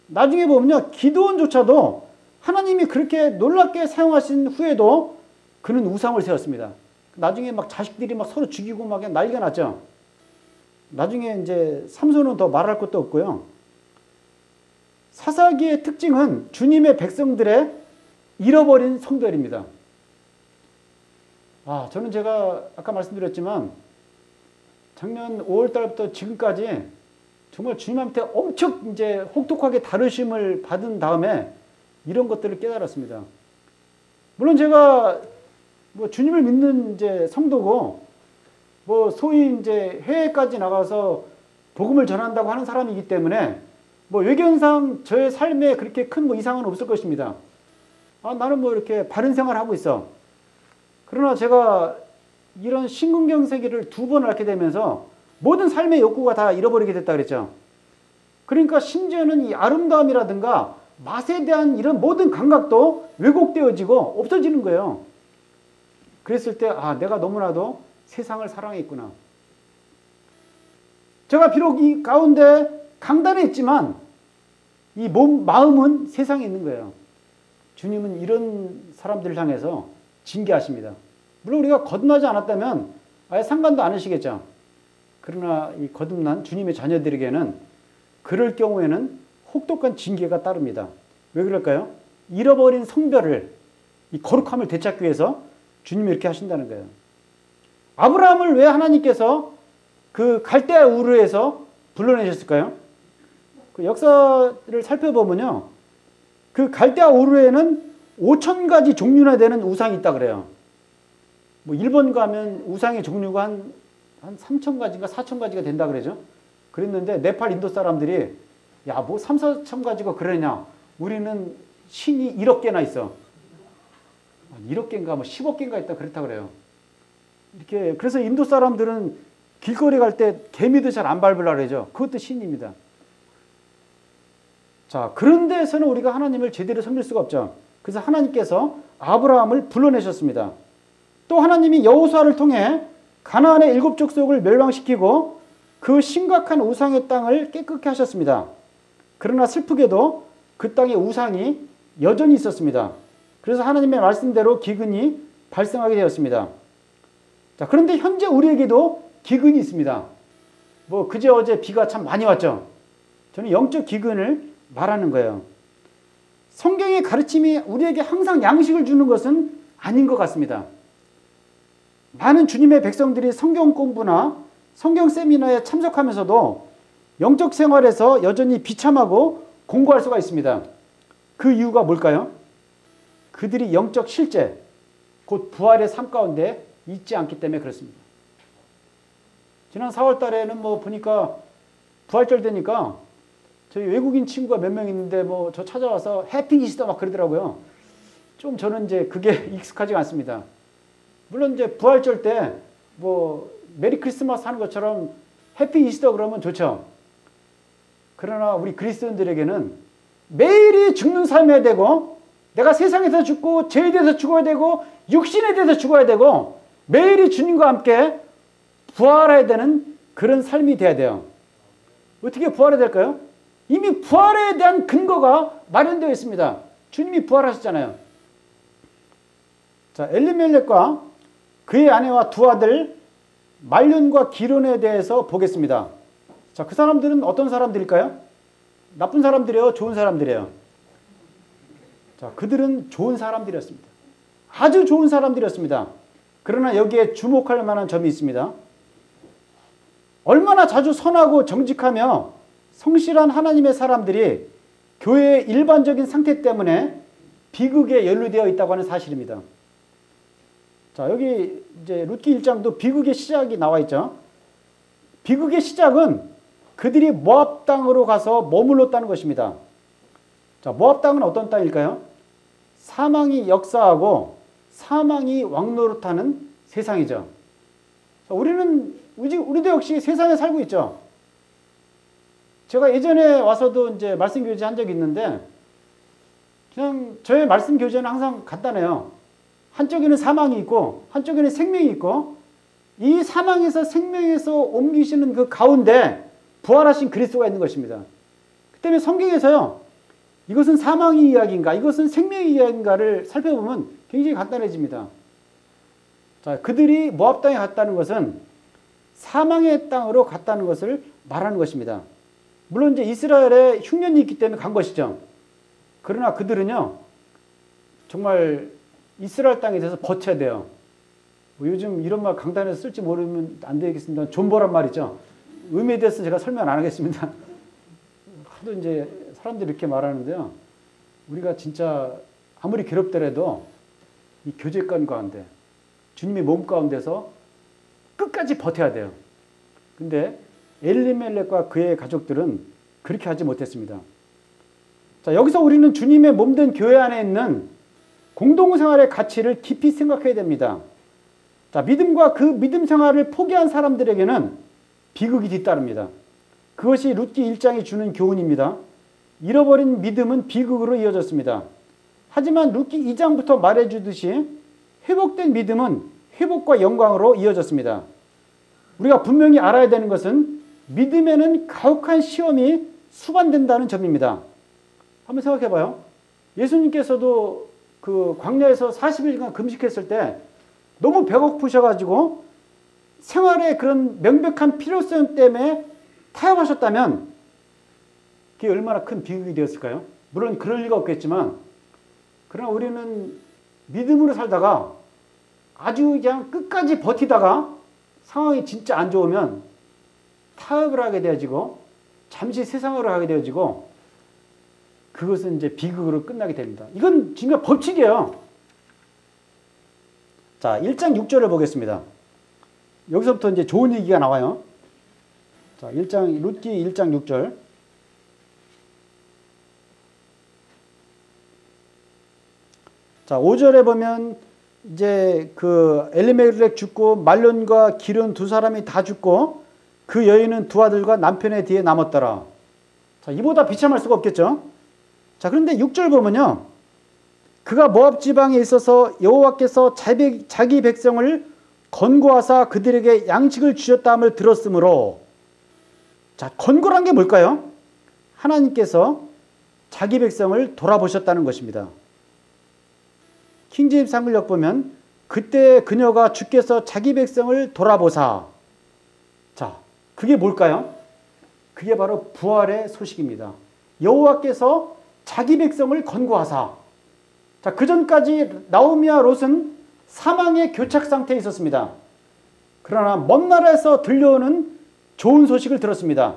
나중에 보면요, 기드온조차도 하나님이 그렇게 놀랍게 사용하신 후에도 그는 우상을 세웠습니다. 나중에 막 자식들이 막 서로 죽이고 막 난리가 났죠. 나중에 이제 삼손은 더 말할 것도 없고요. 사사기의 특징은 주님의 백성들의 잃어버린 성별입니다. 저는 제가 아까 말씀드렸지만 작년 5월 달부터 지금까지 정말 주님한테 엄청 이제 혹독하게 다루심을 받은 다음에 이런 것들을 깨달았습니다. 물론 제가 뭐 주님을 믿는 이제 성도고 뭐 소위 이제 해외까지 나가서 복음을 전한다고 하는 사람이기 때문에 뭐 외견상 저의 삶에 그렇게 큰 뭐 이상은 없을 것입니다. 나는 뭐 이렇게 바른 생활을 하고 있어. 그러나 제가 이런 심근경색을 2번을 앓게 되면서 모든 삶의 욕구가 다 잃어버리게 됐다 그랬죠. 그러니까 심지어는 이 아름다움이라든가 맛에 대한 이런 모든 감각도 왜곡되어지고 없어지는 거예요. 그랬을 때 내가 너무나도 세상을 사랑했구나. 제가 비록 이 가운데 강단에 있지만 이 마음은 세상에 있는 거예요. 주님은 이런 사람들을 향해서 징계하십니다. 물론 우리가 거듭나지 않았다면 아예 상관도 안 하시겠죠. 그러나 이 거듭난 주님의 자녀들에게는 그럴 경우에는 혹독한 징계가 따릅니다. 왜 그럴까요? 잃어버린 성별을, 이 거룩함을 되찾기 위해서 주님이 이렇게 하신다는 거예요. 아브라함을 왜 하나님께서 그 갈대아 우르에서 불러내셨을까요? 그 역사를 살펴보면요, 그 갈대아 우르에는 5,000가지 종류나 되는 우상이 있다 그래요. 뭐 일본 가면 우상의 종류가 한 3,000가지인가 4,000가지가 된다 그러죠. 그랬는데 네팔 인도 사람들이 뭐 3, 4,000가지가 그러냐. 우리는 신이 1억 개나 있어. 1억 개인가 뭐 10억 개인가 있다 그랬다 그래요. 이렇게 그래서 인도 사람들은 길거리 갈 때 개미도 잘 안 밟으려고 그러죠. 그것도 신입니다. 자, 그런 데에서는 우리가 하나님을 제대로 섬길 수가 없죠. 그래서 하나님께서 아브라함을 불러내셨습니다. 또 하나님이 여호수아를 통해 가나안의 7족속을 멸망시키고 그 심각한 우상의 땅을 깨끗게 하셨습니다. 그러나 슬프게도 그 땅에 우상이 여전히 있었습니다. 그래서 하나님의 말씀대로 기근이 발생하게 되었습니다. 자, 그런데 현재 우리에게도 기근이 있습니다. 뭐 그제 어제 비가 참 많이 왔죠. 저는 영적 기근을 말하는 거예요. 성경의 가르침이 우리에게 항상 양식을 주는 것은 아닌 것 같습니다. 많은 주님의 백성들이 성경 공부나 성경 세미나에 참석하면서도 영적 생활에서 여전히 비참하고 공고할 수가 있습니다. 그 이유가 뭘까요? 그들이 영적 실제, 곧 부활의 삶 가운데 있지 않기 때문에 그렇습니다. 지난 4월 달에는 뭐 보니까 부활절 되니까 저희 외국인 친구가 몇 명 있는데 뭐 저 찾아와서 해피 이스터 막 그러더라고요. 좀 저는 이제 그게 익숙하지가 않습니다. 물론 이제 부활절 때 뭐 메리 크리스마스 하는 것처럼 해피 이스터 그러면 좋죠. 그러나 우리 그리스도인들에게는 매일이 죽는 삶이 되고 내가 세상에서 죽고 죄에 대해서 죽어야 되고 육신에 대해서 죽어야 되고 매일이 주님과 함께 부활해야 되는 그런 삶이 돼야 돼요. 어떻게 부활해야 될까요? 이미 부활에 대한 근거가 마련되어 있습니다. 주님이 부활하셨잖아요. 자, 엘리멜렉과 그의 아내와 2 아들 말륜과 기론에 대해서 보겠습니다. 자, 그 사람들은 어떤 사람들일까요? 나쁜 사람들이에요? 좋은 사람들이에요? 자, 그들은 좋은 사람들이었습니다. 아주 좋은 사람들이었습니다. 그러나 여기에 주목할 만한 점이 있습니다. 얼마나 자주 선하고 정직하며 성실한 하나님의 사람들이 교회의 일반적인 상태 때문에 비극에 연루되어 있다고 하는 사실입니다. 자, 여기 이제 룻기 1장도 비극의 시작이 나와 있죠. 비극의 시작은 그들이 모압 땅으로 가서 머물렀다는 것입니다. 자, 모압 땅은 어떤 땅일까요? 사망이 역사하고 사망이 왕노릇하는 세상이죠. 자, 우리도 역시 세상에 살고 있죠. 제가 예전에 와서도 이제 말씀 교제 한 적이 있는데, 그냥 저의 말씀 교제는 항상 간단해요. 한쪽에는 사망이 있고, 한쪽에는 생명이 있고, 이 사망에서 생명에서 옮기시는 그 가운데 부활하신 그리스도가 있는 것입니다. 그 때문에 성경에서요, 이것은 사망의 이야기인가, 이것은 생명의 이야기인가를 살펴보면 굉장히 간단해집니다. 자, 그들이 모압 땅에 갔다는 것은 사망의 땅으로 갔다는 것을 말하는 것입니다. 물론 이제 이스라엘에 흉년이 있기 때문에 간 것이죠. 그러나 그들은요, 정말 이스라엘 땅에 대해서 버텨야 돼요. 뭐 요즘 이런 말 강단에서 쓸지 모르면 안 되겠습니다. 존버란 말이죠. 의미에 대해서 제가 설명 안 하겠습니다. 하도 이제 사람들이 이렇게 말하는데요. 우리가 진짜 아무리 괴롭더라도 이 교제권 가운데, 주님의 몸 가운데서 끝까지 버텨야 돼요. 근데 엘리멜렉과 그의 가족들은 그렇게 하지 못했습니다. 자, 여기서 우리는 주님의 몸된 교회 안에 있는 공동생활의 가치를 깊이 생각해야 됩니다. 자, 믿음과 그 믿음 생활을 포기한 사람들에게는 비극이 뒤따릅니다. 그것이 룻기 1장이 주는 교훈입니다. 잃어버린 믿음은 비극으로 이어졌습니다. 하지만 룻기 2장부터 말해주듯이 회복된 믿음은 회복과 영광으로 이어졌습니다. 우리가 분명히 알아야 되는 것은 믿음에는 가혹한 시험이 수반된다는 점입니다. 한번 생각해 봐요. 예수님께서도 그 광야에서 40일간 금식했을 때 너무 배고프셔가지고 생활의 그런 명백한 필요성 때문에 타협하셨다면 그게 얼마나 큰 비극이 되었을까요? 물론 그럴 리가 없겠지만, 그러나 우리는 믿음으로 살다가 아주 그냥 끝까지 버티다가 상황이 진짜 안 좋으면 타협을 하게 되어지고 잠시 세상으로 가게 되어지고 그것은 이제 비극으로 끝나게 됩니다. 이건 진짜 법칙이에요. 자, 1장 6절을 보겠습니다. 여기서부터 이제 좋은 얘기가 나와요. 자, 룻기 1장 6절. 자, 5절에 보면 이제 그 엘리멜렉 죽고 말론과 기륜 두 사람이 다 죽고 그 여인은 두 아들과 남편의 뒤에 남았더라. 자, 이보다 비참할 수가 없겠죠. 자, 그런데 6절 보면요, 그가 모압 지방에 있어서 여호와께서 자기 백성을 건고하사 그들에게 양식을 주셨다함을 들었으므로, 자, 건고란 게 뭘까요? 하나님께서 자기 백성을 돌아보셨다는 것입니다. 킹제임스 한글역 보면 그때 그녀가 주께서 자기 백성을 돌아보사. 자, 그게 뭘까요? 그게 바로 부활의 소식입니다. 여호와께서 자기 백성을 건고하사. 자, 그 전까지 나오미와 롯은 사망의 교착 상태에 있었습니다. 그러나 먼 나라에서 들려오는 좋은 소식을 들었습니다.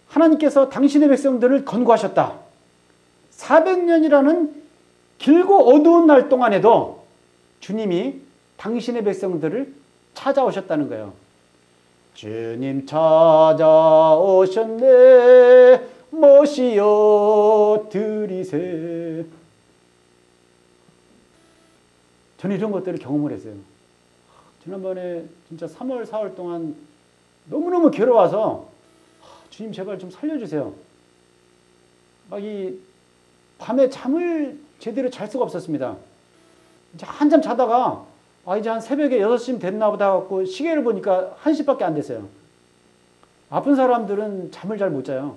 하나님께서 당신의 백성들을 건고하셨다. 400년이라는 길고 어두운 날 동안에도 주님이 당신의 백성들을 찾아오셨다는 거예요. 주님 찾아오셨네, 모시어 드리세. 저는 이런 것들을 경험을 했어요. 지난번에 진짜 3월, 4월 동안 너무너무 괴로워서 주님 제발 좀 살려주세요. 막 이 밤에 잠을 제대로 잘 수가 없었습니다. 이제 한잠 자다가 이제 한 새벽에 6시쯤 됐나 보다 하고 시계를 보니까 1시밖에 안 됐어요. 아픈 사람들은 잠을 잘 못 자요.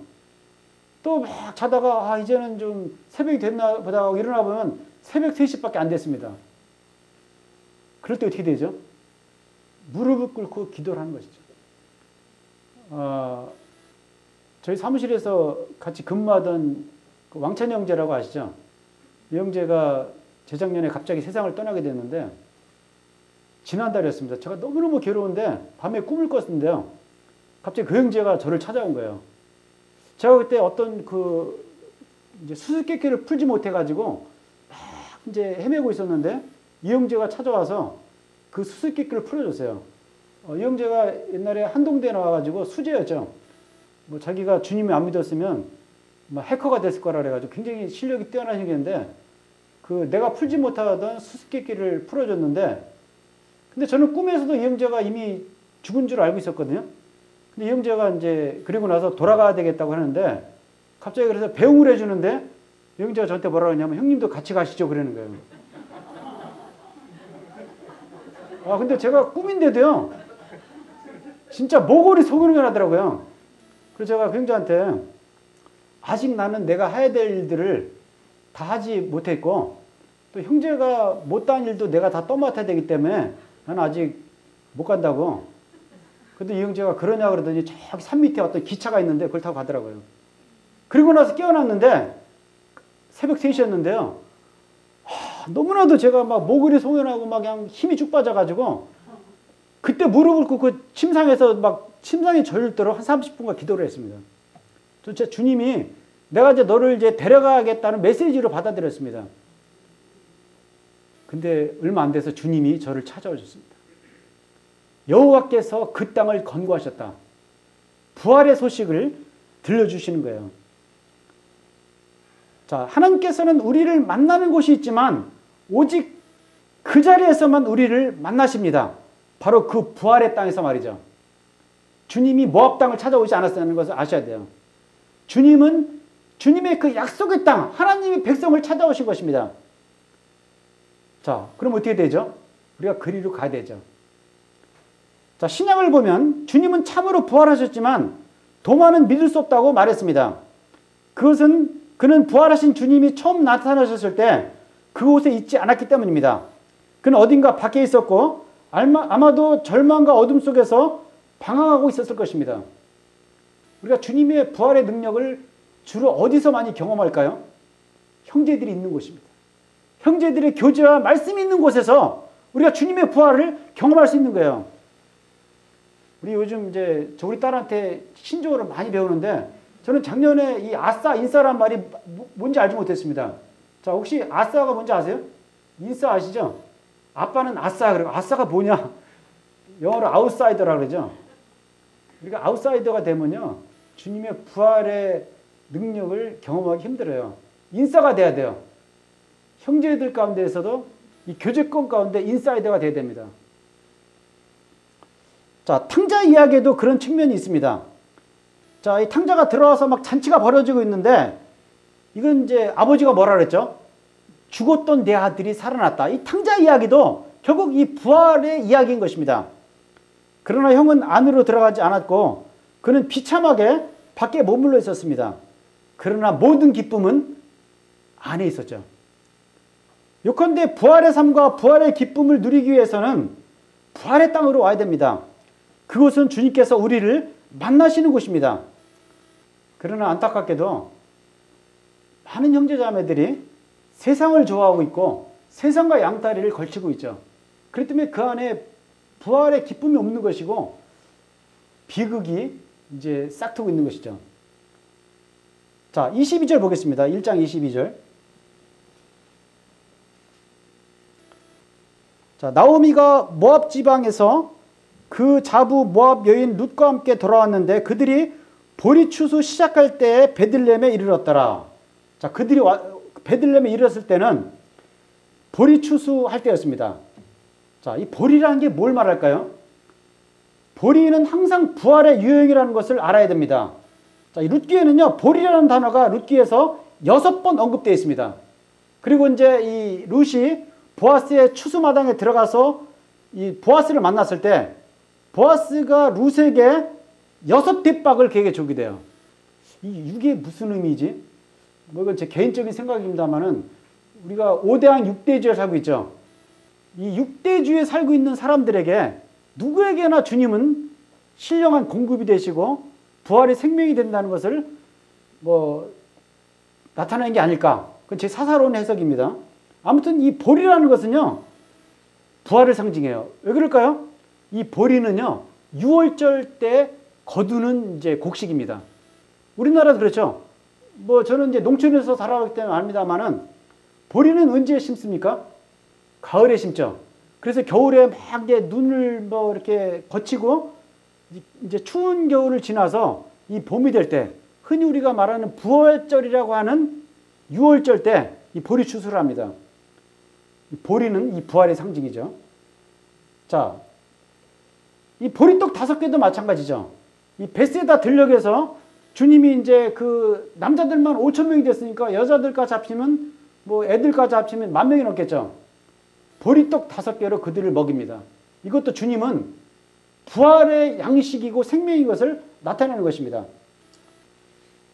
또 막 자다가 이제는 좀 새벽이 됐나 보다 하고 일어나 보면 새벽 3시밖에 안 됐습니다. 그럴 때 어떻게 되죠? 무릎을 꿇고 기도를 하는 것이죠. 저희 사무실에서 같이 근무하던 그 왕찬 형제라고 아시죠? 이 형제가 재작년에 갑자기 세상을 떠나게 됐는데, 지난달이었습니다. 제가 너무너무 괴로운데 밤에 꿈을 꿨는데요, 갑자기 그 형제가 저를 찾아온 거예요. 제가 그때 어떤 이제 수수께끼를 풀지 못해가지고 막 이제 헤매고 있었는데 이 형제가 찾아와서 그 수수께끼를 풀어줬어요. 이 형제가 옛날에 한동대에 나와가지고 수재였죠. 뭐 자기가 주님이 안 믿었으면 막 해커가 됐을 거라 그래가지고 굉장히 실력이 뛰어난 형제인데 그 내가 풀지 못하던 수수께끼를 풀어줬는데 근데 저는 꿈에서도 이 형제가 이미 죽은 줄 알고 있었거든요. 근데 이 형제가 이제 그리고 나서 돌아가야 되겠다고 하는데 갑자기 그래서 배웅을 해주는데 이 형제가 저한테 뭐라 그러냐면 형님도 같이 가시죠 그러는 거예요. 근데 제가 꿈인데도요 진짜 모골이 속으는 게 나더라고요. 그래서 제가 그 형제한테 아직 나는 내가 해야 될 일들을 다 하지 못했고 또 형제가 못한 일도 내가 다 떠맡아야 되기 때문에 나는 아직 못 간다고. 근데 이 형제가 그러냐 그러더니 저기 산 밑에 어떤 기차가 있는데 그걸 타고 가더라고요. 그리고 나서 깨어났는데 새벽 3시였는데요. 너무나도 제가 막 모글이 송연하고 막 그냥 힘이 쭉 빠져가지고 그때 무릎을 꿇고 침상에서 막 침상에 절도록 한 30분간 기도를 했습니다. 도대체 주님이 내가 이제 너를 이제 데려가겠다는 메시지로 받아들였습니다. 근데 얼마 안 돼서 주님이 저를 찾아오셨습니다. 여호와께서 그 땅을 건고하셨다. 부활의 소식을 들려주시는 거예요. 자, 하나님께서는 우리를 만나는 곳이 있지만 오직 그 자리에서만 우리를 만나십니다. 바로 그 부활의 땅에서 말이죠. 주님이 모압 땅을 찾아오지 않았다는 것을 아셔야 돼요. 주님은 주님의 그 약속의 땅, 하나님의 백성을 찾아오신 것입니다. 자, 그럼 어떻게 되죠? 우리가 그리로 가야 되죠. 자, 신약을 보면 주님은 참으로 부활하셨지만 도마는 믿을 수 없다고 말했습니다. 그것은 그는 부활하신 주님이 처음 나타나셨을 때 그곳에 있지 않았기 때문입니다. 그는 어딘가 밖에 있었고 아마도 절망과 어둠 속에서 방황하고 있었을 것입니다. 우리가 주님의 부활의 능력을 주로 어디서 많이 경험할까요? 형제들이 있는 곳입니다. 형제들의 교제와 말씀이 있는 곳에서 우리가 주님의 부활을 경험할 수 있는 거예요. 우리 요즘 이제 우리 딸한테 신조어를 많이 배우는데 저는 작년에 이 아싸, 인싸란 말이 뭔지 알지 못했습니다. 자, 혹시 아싸가 뭔지 아세요? 인싸 아시죠? 아빠는 아싸, 그리고 아싸가 뭐냐? 영어로 아웃사이더라 그러죠. 우리가 아웃사이더가 되면요, 주님의 부활의 능력을 경험하기 힘들어요. 인싸가 돼야 돼요. 형제들 가운데에서도 이 교제권 가운데 인사이더가 돼야 됩니다. 자, 탕자 이야기에도 그런 측면이 있습니다. 자, 이 탕자가 들어와서 막 잔치가 벌어지고 있는데 이건 이제 아버지가 뭐라 그랬죠? 죽었던 내 아들이 살아났다. 이 탕자 이야기도 결국 이 부활의 이야기인 것입니다. 그러나 형은 안으로 들어가지 않았고 그는 비참하게 밖에 머물러 있었습니다. 그러나 모든 기쁨은 안에 있었죠. 요컨대 부활의 삶과 부활의 기쁨을 누리기 위해서는 부활의 땅으로 와야 됩니다. 그곳은 주님께서 우리를 만나시는 곳입니다. 그러나 안타깝게도 많은 형제자매들이 세상을 좋아하고 있고 세상과 양다리를 걸치고 있죠. 그렇기 때문에 그 안에 부활의 기쁨이 없는 것이고 비극이 이제 싹트고 있는 것이죠. 자, 22절 보겠습니다. 1장 22절. 자, 나오미가 모압 지방에서 그 자부 모압 여인 룻과 함께 돌아왔는데 그들이 보리 추수 시작할 때에 베들레헴에 이르렀더라. 자, 그들이 베들레헴에 이르렀을 때는 보리 추수할 때였습니다. 자, 이 보리라는 게 뭘 말할까요? 보리는 항상 부활의 유형이라는 것을 알아야 됩니다. 자, 이 룻기에는요, 보리라는 단어가 룻기에서 6번 언급되어 있습니다. 그리고 이제 이 룻이 보아스의 추수마당에 들어가서 이 보아스를 만났을 때 보아스가 룻에게 6핍박을 그에게 주게 돼요. 이게 무슨 의미지? 뭐 이건 제 개인적인 생각입니다만은 우리가 5대왕 6대주에 살고 있죠. 이 6대주에 살고 있는 사람들에게 누구에게나 주님은 신령한 공급이 되시고 부활의 생명이 된다는 것을 뭐 나타내는 게 아닐까. 그건 제 사사로운 해석입니다. 아무튼 이 보리라는 것은요, 부활을 상징해요. 왜 그럴까요? 이 보리는요, 6월절 때 거두는 이제 곡식입니다. 우리나라도 그렇죠. 뭐 저는 이제 농촌에서 살아왔기 때문에 압니다만은 보리는 언제 심습니까? 가을에 심죠. 그래서 겨울에 막 이제 눈을 뭐 이렇게 거치고 이제 추운 겨울을 지나서 이 봄이 될 때 흔히 우리가 말하는 부활절이라고 하는 6월절 때 이 보리 추수를 합니다. 보리는 이 부활의 상징이죠. 자, 이 보리떡 5개도 마찬가지죠. 이 베세다 들녘에서 주님이 이제 그 남자들만 5,000명이 됐으니까 여자들까지 합치면 뭐 애들까지 합치면 10,000명이 넘겠죠. 보리떡 5개로 그들을 먹입니다. 이것도 주님은 부활의 양식이고 생명인 것을 나타내는 것입니다.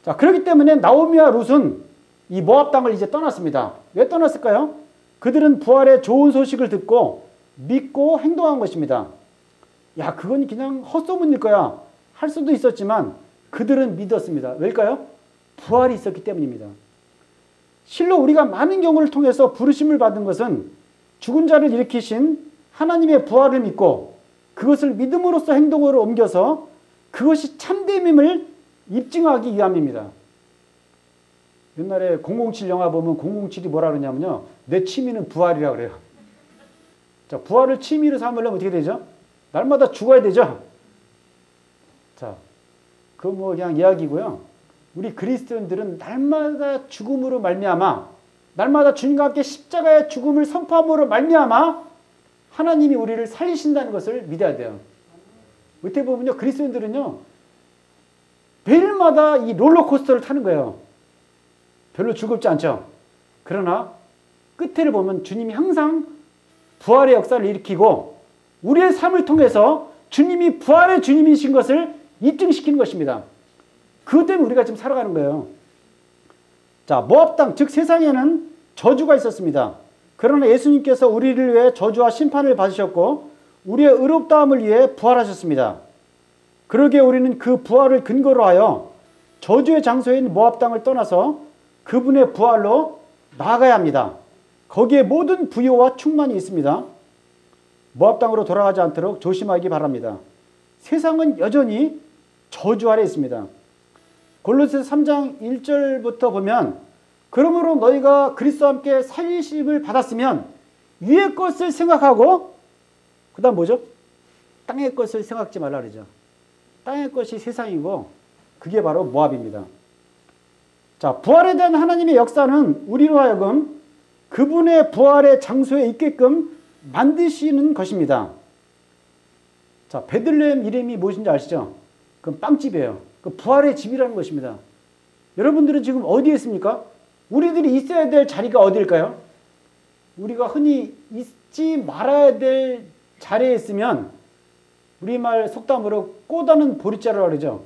자, 그렇기 때문에 나오미와 룻은 이 모압 땅을 이제 떠났습니다. 왜 떠났을까요? 그들은 부활의 좋은 소식을 듣고 믿고 행동한 것입니다. 야, 그건 그냥 헛소문일 거야 할 수도 있었지만 그들은 믿었습니다. 왜일까요? 부활이 있었기 때문입니다. 실로 우리가 많은 경우를 통해서 부르심을 받은 것은 죽은 자를 일으키신 하나님의 부활을 믿고 그것을 믿음으로써 행동으로 옮겨서 그것이 참됨임을 입증하기 위함입니다. 옛날에 007 영화 보면 007이 뭐라 그러냐면요, 내 취미는 부활이라고 그래요. 자, 부활을 취미로 삼으려면 어떻게 되죠? 날마다 죽어야 되죠. 자, 그건 뭐 그냥 이야기고요. 우리 그리스도인들은 날마다 죽음으로 말미암아, 날마다 주님과 함께 십자가의 죽음을 선포함으로 말미암아 하나님이 우리를 살리신다는 것을 믿어야 돼요. 어떻게 보면요, 그리스도인들은요 매일마다 이 롤러코스터를 타는 거예요. 별로 즐겁지 않죠. 그러나 끝을 보면 주님이 항상 부활의 역사를 일으키고 우리의 삶을 통해서 주님이 부활의 주님이신 것을 입증시키는 것입니다. 그것 때문에 우리가 지금 살아가는 거예요. 자, 모압 땅, 즉 세상에는 저주가 있었습니다. 그러나 예수님께서 우리를 위해 저주와 심판을 받으셨고 우리의 의롭다함을 위해 부활하셨습니다. 그러기에 우리는 그 부활을 근거로 하여 저주의 장소인 모압 땅을 떠나서 그분의 부활로 나아가야 합니다. 거기에 모든 부요와 충만이 있습니다. 모압 땅으로 돌아가지 않도록 조심하기 바랍니다. 세상은 여전히 저주 아래 있습니다. 골로새서 3장 1절부터 보면 그러므로 너희가 그리스도와 함께 살리심을 받았으면 위의 것을 생각하고 그 다음 뭐죠? 땅의 것을 생각지 말라 그러죠. 땅의 것이 세상이고 그게 바로 모압입니다. 자, 부활에 대한 하나님의 역사는 우리로 하여금 그분의 부활의 장소에 있게끔 만드시는 것입니다. 자, 베들레헴 이름이 무엇인지 아시죠? 그건 빵집이에요. 그 부활의 집이라는 것입니다. 여러분들은 지금 어디에 있습니까? 우리들이 있어야 될 자리가 어디일까요? 우리가 흔히 있지 말아야 될 자리에 있으면 우리말 속담으로 꼬다는 보리자루라고 그러죠.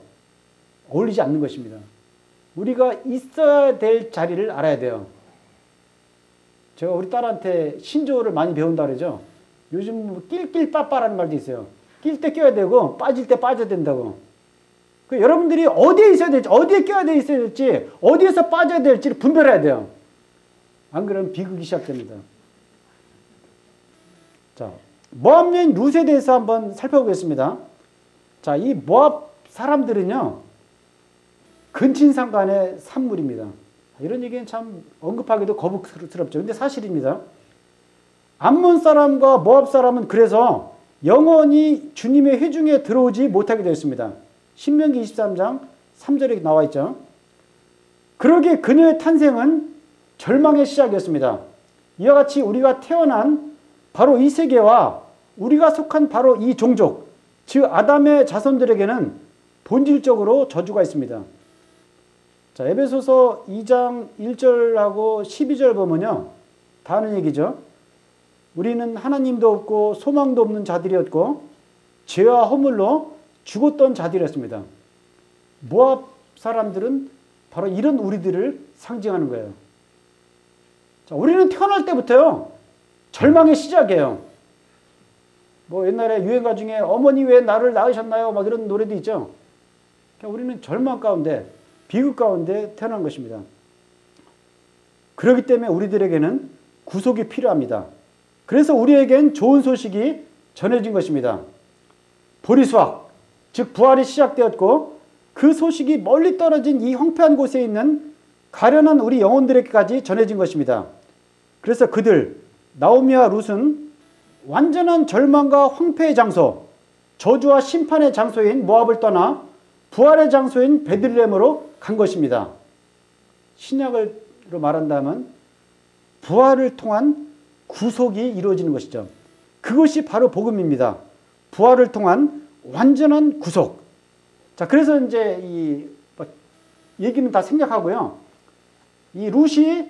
어울리지 않는 것입니다. 우리가 있어야 될 자리를 알아야 돼요. 제가 우리 딸한테 신조어를 많이 배운다 그러죠. 요즘 낄낄빠빠라는 말도 있어요. 낄 때 껴야 되고 빠질 때 빠져야 된다고. 그 여러분들이 어디에 있어야 될지, 어디에 껴야 있어야 될지, 어디에서 빠져야 될지를 분별해야 돼요. 안 그러면 비극이 시작됩니다. 자, 모압 여인 룻에 대해서 한번 살펴보겠습니다. 자, 이 모압 사람들은요 근친상간의 산물입니다. 이런 얘기는 참 언급하기도 거북스럽죠. 근데 사실입니다. 암몬 사람과 모압 사람은 그래서 영원히 주님의 회중에 들어오지 못하게 되었습니다. 신명기 23장 3절에 나와 있죠. 그러기에 그녀의 탄생은 절망의 시작이었습니다. 이와 같이 우리가 태어난 바로 이 세계와 우리가 속한 바로 이 종족, 즉 아담의 자손들에게는 본질적으로 저주가 있습니다. 자, 에베소서 2장 1절하고 12절 보면요, 다 아는 얘기죠. 우리는 하나님도 없고 소망도 없는 자들이었고 죄와 허물로 죽었던 자들이었습니다. 모압 사람들은 바로 이런 우리들을 상징하는 거예요. 자, 우리는 태어날 때부터요 절망의 시작이에요. 뭐 옛날에 유행가 중에 어머니 왜 나를 낳으셨나요? 막 이런 노래도 있죠. 그러니까 우리는 절망 가운데, 비극 가운데 태어난 것입니다. 그렇기 때문에 우리들에게는 구속이 필요합니다. 그래서 우리에겐 좋은 소식이 전해진 것입니다. 보리수확, 즉 부활이 시작되었고 그 소식이 멀리 떨어진 이 황폐한 곳에 있는 가련한 우리 영혼들에게까지 전해진 것입니다. 그래서 그들, 나오미와 룻은 완전한 절망과 황폐의 장소, 저주와 심판의 장소인 모압을 떠나 부활의 장소인 베들레헴으로 간 것입니다. 신약으로 말한다면 부활을 통한 구속이 이루어지는 것이죠. 그것이 바로 복음입니다. 부활을 통한 완전한 구속. 자, 그래서 이제 이 얘기는 다 생략하고요. 이 룻이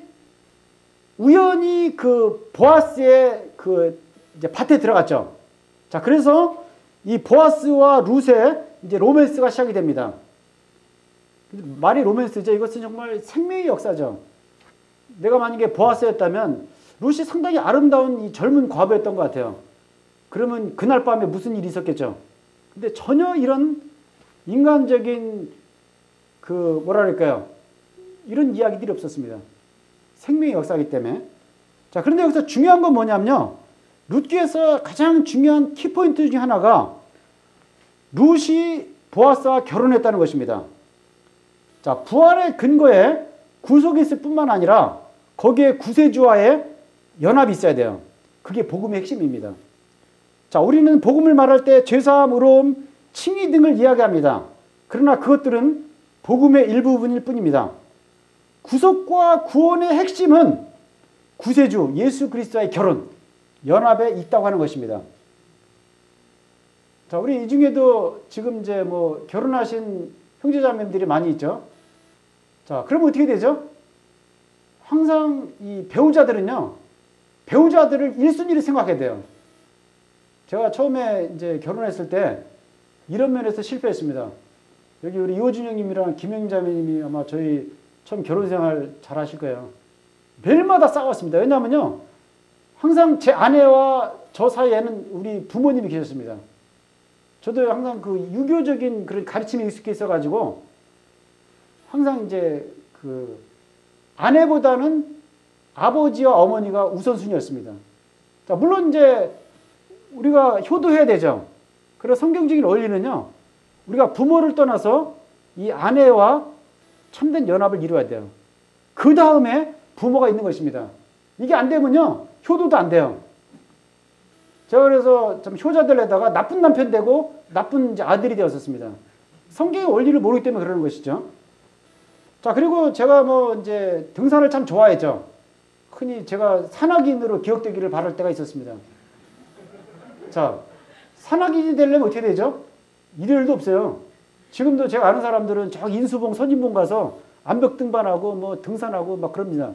우연히 그 보아스의 그 이제 밭에 들어갔죠. 자, 그래서 이 보아스와 룻의 이제 로맨스가 시작이 됩니다. 말이 로맨스죠. 이것은 정말 생명의 역사죠. 내가 만약에 보아스였다면 룻이 상당히 아름다운 이 젊은 과부였던 것 같아요. 그러면 그날 밤에 무슨 일이 있었겠죠. 근데 전혀 이런 인간적인 그 뭐랄까요, 이런 이야기들이 없었습니다. 생명의 역사이기 때문에. 자, 그런데 여기서 중요한 건 뭐냐면요, 룻기에서 가장 중요한 키포인트 중에 하나가 룻이 보아스와 결혼했다는 것입니다. 자, 부활의 근거에 구속이 있을 뿐만 아니라 거기에 구세주와의 연합이 있어야 돼요. 그게 복음의 핵심입니다. 자, 우리는 복음을 말할 때 죄사함, 의로움, 칭의 등을 이야기합니다. 그러나 그것들은 복음의 일부분일 뿐입니다. 구속과 구원의 핵심은 구세주 예수 그리스도와의 결혼, 연합에 있다고 하는 것입니다. 자, 우리 이 중에도 지금 이제 뭐 결혼하신 형제자매들이 많이 있죠. 자, 그러면 어떻게 되죠? 항상 이 배우자들은요, 배우자들을 1순위로 생각해야 돼요. 제가 처음에 이제 결혼했을 때 이런 면에서 실패했습니다. 여기 우리 이호준 형님이랑 김영임 자매님이 아마 저희 처음 결혼 생활 잘 하실 거예요. 매일마다 싸웠습니다. 왜냐하면요, 항상 제 아내와 저 사이에는 우리 부모님이 계셨습니다. 저도 항상 그 유교적인 그런 가르침이 익숙해 있어가지고 항상 이제 그 아내보다는 아버지와 어머니가 우선순위였습니다. 자, 물론 이제 우리가 효도해야 되죠. 그래서 성경적인 원리는요, 우리가 부모를 떠나서 이 아내와 참된 연합을 이루어야 돼요. 그 다음에 부모가 있는 것입니다. 이게 안 되면요, 효도도 안 돼요. 제가 그래서 좀 효자들에다가 나쁜 남편 되고 나쁜 이제 아들이 되었었습니다. 성경의 원리를 모르기 때문에 그러는 것이죠. 자, 그리고 제가 뭐 이제 등산을 참 좋아했죠. 흔히 제가 산악인으로 기억되기를 바랄 때가 있었습니다. 자, 산악인이 되려면 어떻게 되죠? 일요일도 없어요. 지금도 제가 아는 사람들은 저 인수봉, 선인봉 가서 암벽 등반하고 뭐 등산하고 막 그럽니다.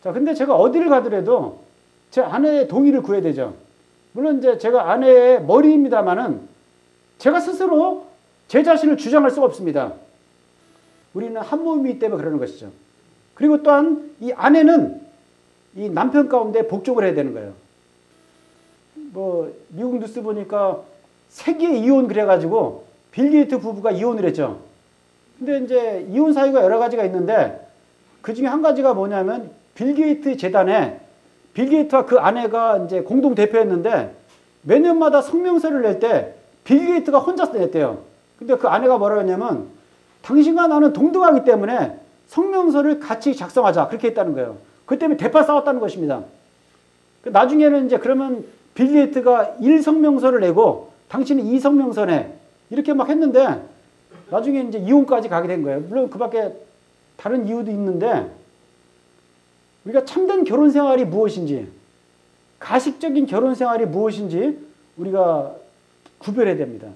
자, 근데 제가 어디를 가더라도 제 아내의 동의를 구해야 되죠. 물론 이제 제가 아내의 머리입니다만은 제가 스스로 제 자신을 주장할 수가 없습니다. 우리는 한 몸이기 때문에 그러는 것이죠. 그리고 또한 이 아내는 이 남편 가운데 복종을 해야 되는 거예요. 뭐 미국 뉴스 보니까 세계 이혼 그래가지고 빌 게이트 부부가 이혼을 했죠. 근데 이제 이혼 사유가 여러 가지가 있는데 그 중에 한 가지가 뭐냐면 빌 게이트 재단에 빌 게이트와 그 아내가 이제 공동 대표였는데 매년마다 성명서를 낼 때 빌 게이트가 혼자서 냈대요. 근데 그 아내가 뭐라고 했냐면 당신과 나는 동등하기 때문에 성명서를 같이 작성하자, 그렇게 했다는 거예요. 그 때문에 대파 싸웠다는 것입니다. 나중에는 이제 그러면 빌 게이트가 1성명서를 내고 당신은 2성명서 내, 이렇게 막 했는데 나중에 이제 이혼까지 가게 된 거예요. 물론 그 밖에 다른 이유도 있는데 우리가 참된 결혼 생활이 무엇인지, 가식적인 결혼 생활이 무엇인지 우리가 구별해야 됩니다.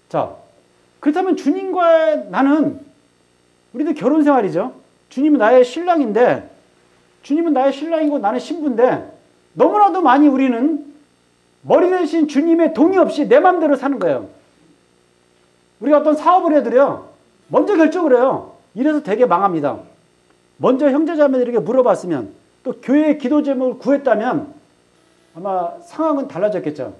자, 그렇다면 주님과 나는, 우리도 결혼 생활이죠. 주님은 나의 신랑인데, 주님은 나의 신랑이고 나는 신부인데 너무나도 많이 우리는 머리 대신 주님의 동의 없이 내 마음대로 사는 거예요. 우리가 어떤 사업을 해도요, 먼저 결정을 해요. 이래서 되게 망합니다. 먼저 형제자매들에게 물어봤으면, 또 교회의 기도 제목을 구했다면 아마 상황은 달라졌겠죠.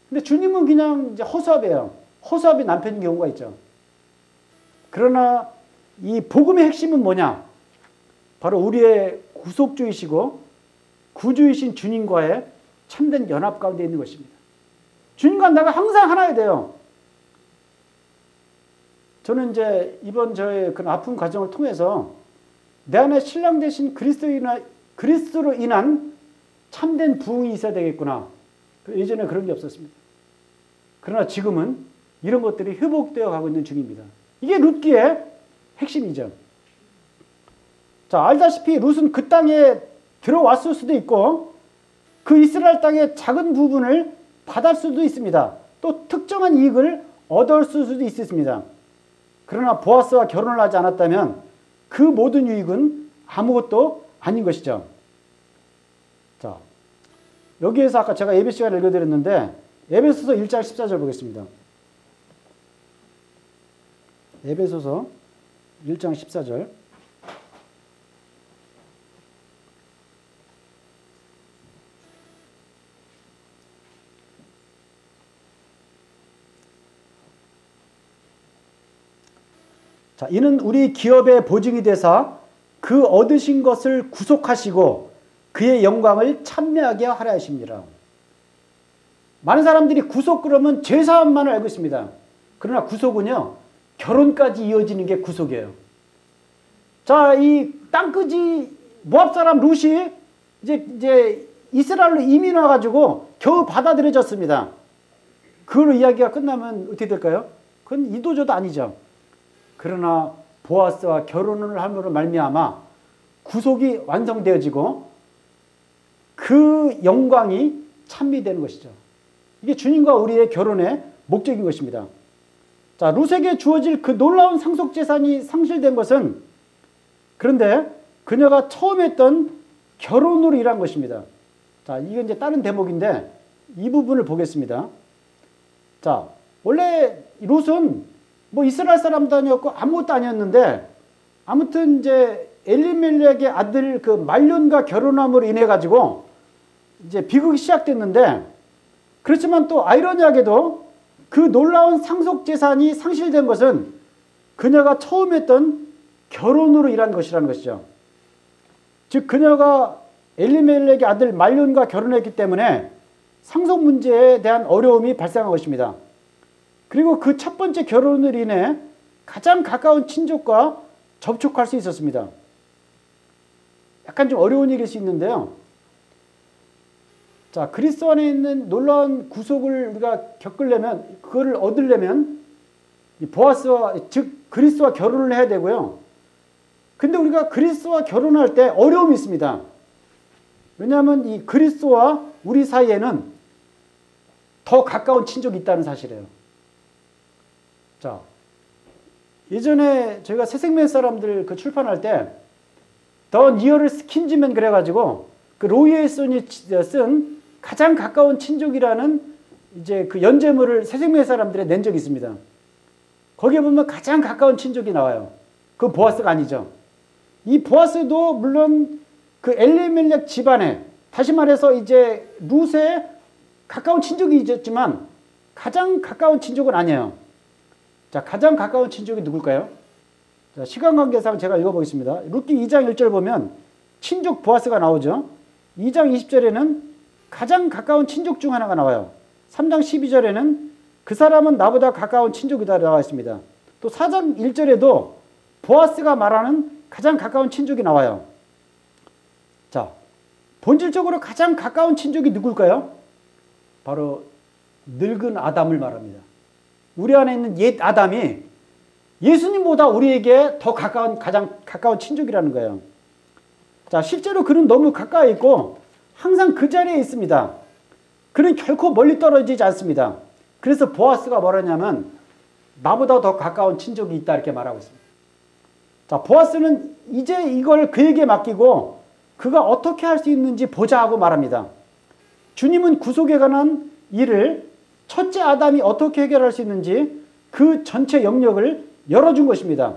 근데 주님은 그냥 이제 허수아비예요. 허수아비 남편인 경우가 있죠. 그러나 이 복음의 핵심은 뭐냐? 바로 우리의 구속주이시고 구주이신 주님과의 참된 연합 가운데 있는 것입니다. 주님과 나가 항상 하나야 돼요. 저는 이제 이번 저의 그 아픈 과정을 통해서 내 안에 신랑 되신 그리스도로 인한 참된 부흥이 있어야 되겠구나. 예전에 그런 게 없었습니다. 그러나 지금은 이런 것들이 회복되어 가고 있는 중입니다. 이게 룻기의 핵심이죠. 자, 알다시피 룻은 그 땅에 들어왔을 수도 있고 그 이스라엘 땅의 작은 부분을 받을 수도 있습니다. 또 특정한 이익을 얻을 수도 있습니다. 그러나 보아스와 결혼을 하지 않았다면 그 모든 유익은 아무것도 아닌 것이죠. 자, 여기에서 아까 제가 예배 시간을 읽어드렸는데 에베소서 1장 14절 보겠습니다. 에베소서 1장 14절. 자, 이는 우리 기업의 보증이 되사 그 얻으신 것을 구속하시고 그의 영광을 찬미하게 하려 하십니다. 많은 사람들이 구속 그러면 죄사함만을 알고 있습니다. 그러나 구속은요, 결혼까지 이어지는 게 구속이에요. 자, 이 땅끄지 모압 사람 룻이 이제 이스라엘로 이민 와가지고 겨우 받아들여졌습니다. 그걸로 이야기가 끝나면 어떻게 될까요? 그건 이도저도 아니죠. 그러나 보아스와 결혼을 함으로 말미암아 구속이 완성되어지고 그 영광이 찬미되는 것이죠. 이게 주님과 우리의 결혼의 목적인 것입니다. 자, 룻에게 주어질 그 놀라운 상속재산이 상실된 것은 그런데 그녀가 처음 했던 결혼으로 일한 것입니다. 자, 이건 이제 다른 대목인데 이 부분을 보겠습니다. 자, 원래 룻은 뭐 이스라엘 사람도 아니었고 아무것도 아니었는데 아무튼 이제 엘리멜렉의 아들 그 말론과 결혼함으로 인해 가지고 이제 비극이 시작됐는데 그렇지만 또 아이러니하게도 그 놀라운 상속 재산이 상실된 것은 그녀가 처음 했던 결혼으로 일한 것이라는 것이죠. 즉 그녀가 엘리멜렉의 아들 말론과 결혼했기 때문에 상속 문제에 대한 어려움이 발생한 것입니다. 그리고 그 첫 번째 결혼으로 인해 가장 가까운 친족과 접촉할 수 있었습니다. 약간 좀 어려운 일일 수 있는데요. 자, 그리스도 안에 있는 놀라운 구속을 우리가 겪으려면, 그거를 얻으려면 이 보아스와, 즉 그리스도와 결혼을 해야 되고요. 근데 우리가 그리스도와 결혼할 때 어려움이 있습니다. 왜냐하면 이 그리스도와 우리 사이에는 더 가까운 친족이 있다는 사실이에요. 자, 예전에 저희가 새생명 사람들 그 출판할 때 더 니어리스트 킨즈맨 그래가지고 그 로이에슨이 쓴 가장 가까운 친족이라는 이제 그 연재물을 새생명 사람들에 낸 적이 있습니다. 거기에 보면 가장 가까운 친족이 나와요. 그건 보아스가 아니죠. 이 보아스도 물론 그 엘리멜렉 집안에 다시 말해서 이제 룻의 가까운 친족이 있었지만 가장 가까운 친족은 아니에요. 자, 가장 가까운 친족이 누굴까요? 자, 시간 관계상 제가 읽어보겠습니다. 룻기 2장 1절 보면 친족 보아스가 나오죠. 2장 20절에는 가장 가까운 친족 중 하나가 나와요. 3장 12절에는 그 사람은 나보다 가까운 친족이다 나와 있습니다. 또 4장 1절에도 보아스가 말하는 가장 가까운 친족이 나와요. 자, 본질적으로 가장 가까운 친족이 누굴까요? 바로 늙은 아담을 말합니다. 우리 안에 있는 옛 아담이 예수님보다 우리에게 더 가까운, 가장 가까운 친족이라는 거예요. 자, 실제로 그는 너무 가까이 있고 항상 그 자리에 있습니다. 그는 결코 멀리 떨어지지 않습니다. 그래서 보아스가 뭐라냐면 나보다 더 가까운 친족이 있다 이렇게 말하고 있습니다. 자, 보아스는 이제 이걸 그에게 맡기고 그가 어떻게 할 수 있는지 보자 하고 말합니다. 주님은 구속에 관한 일을 첫째 아담이 어떻게 해결할 수 있는지 그 전체 영역을 열어준 것입니다.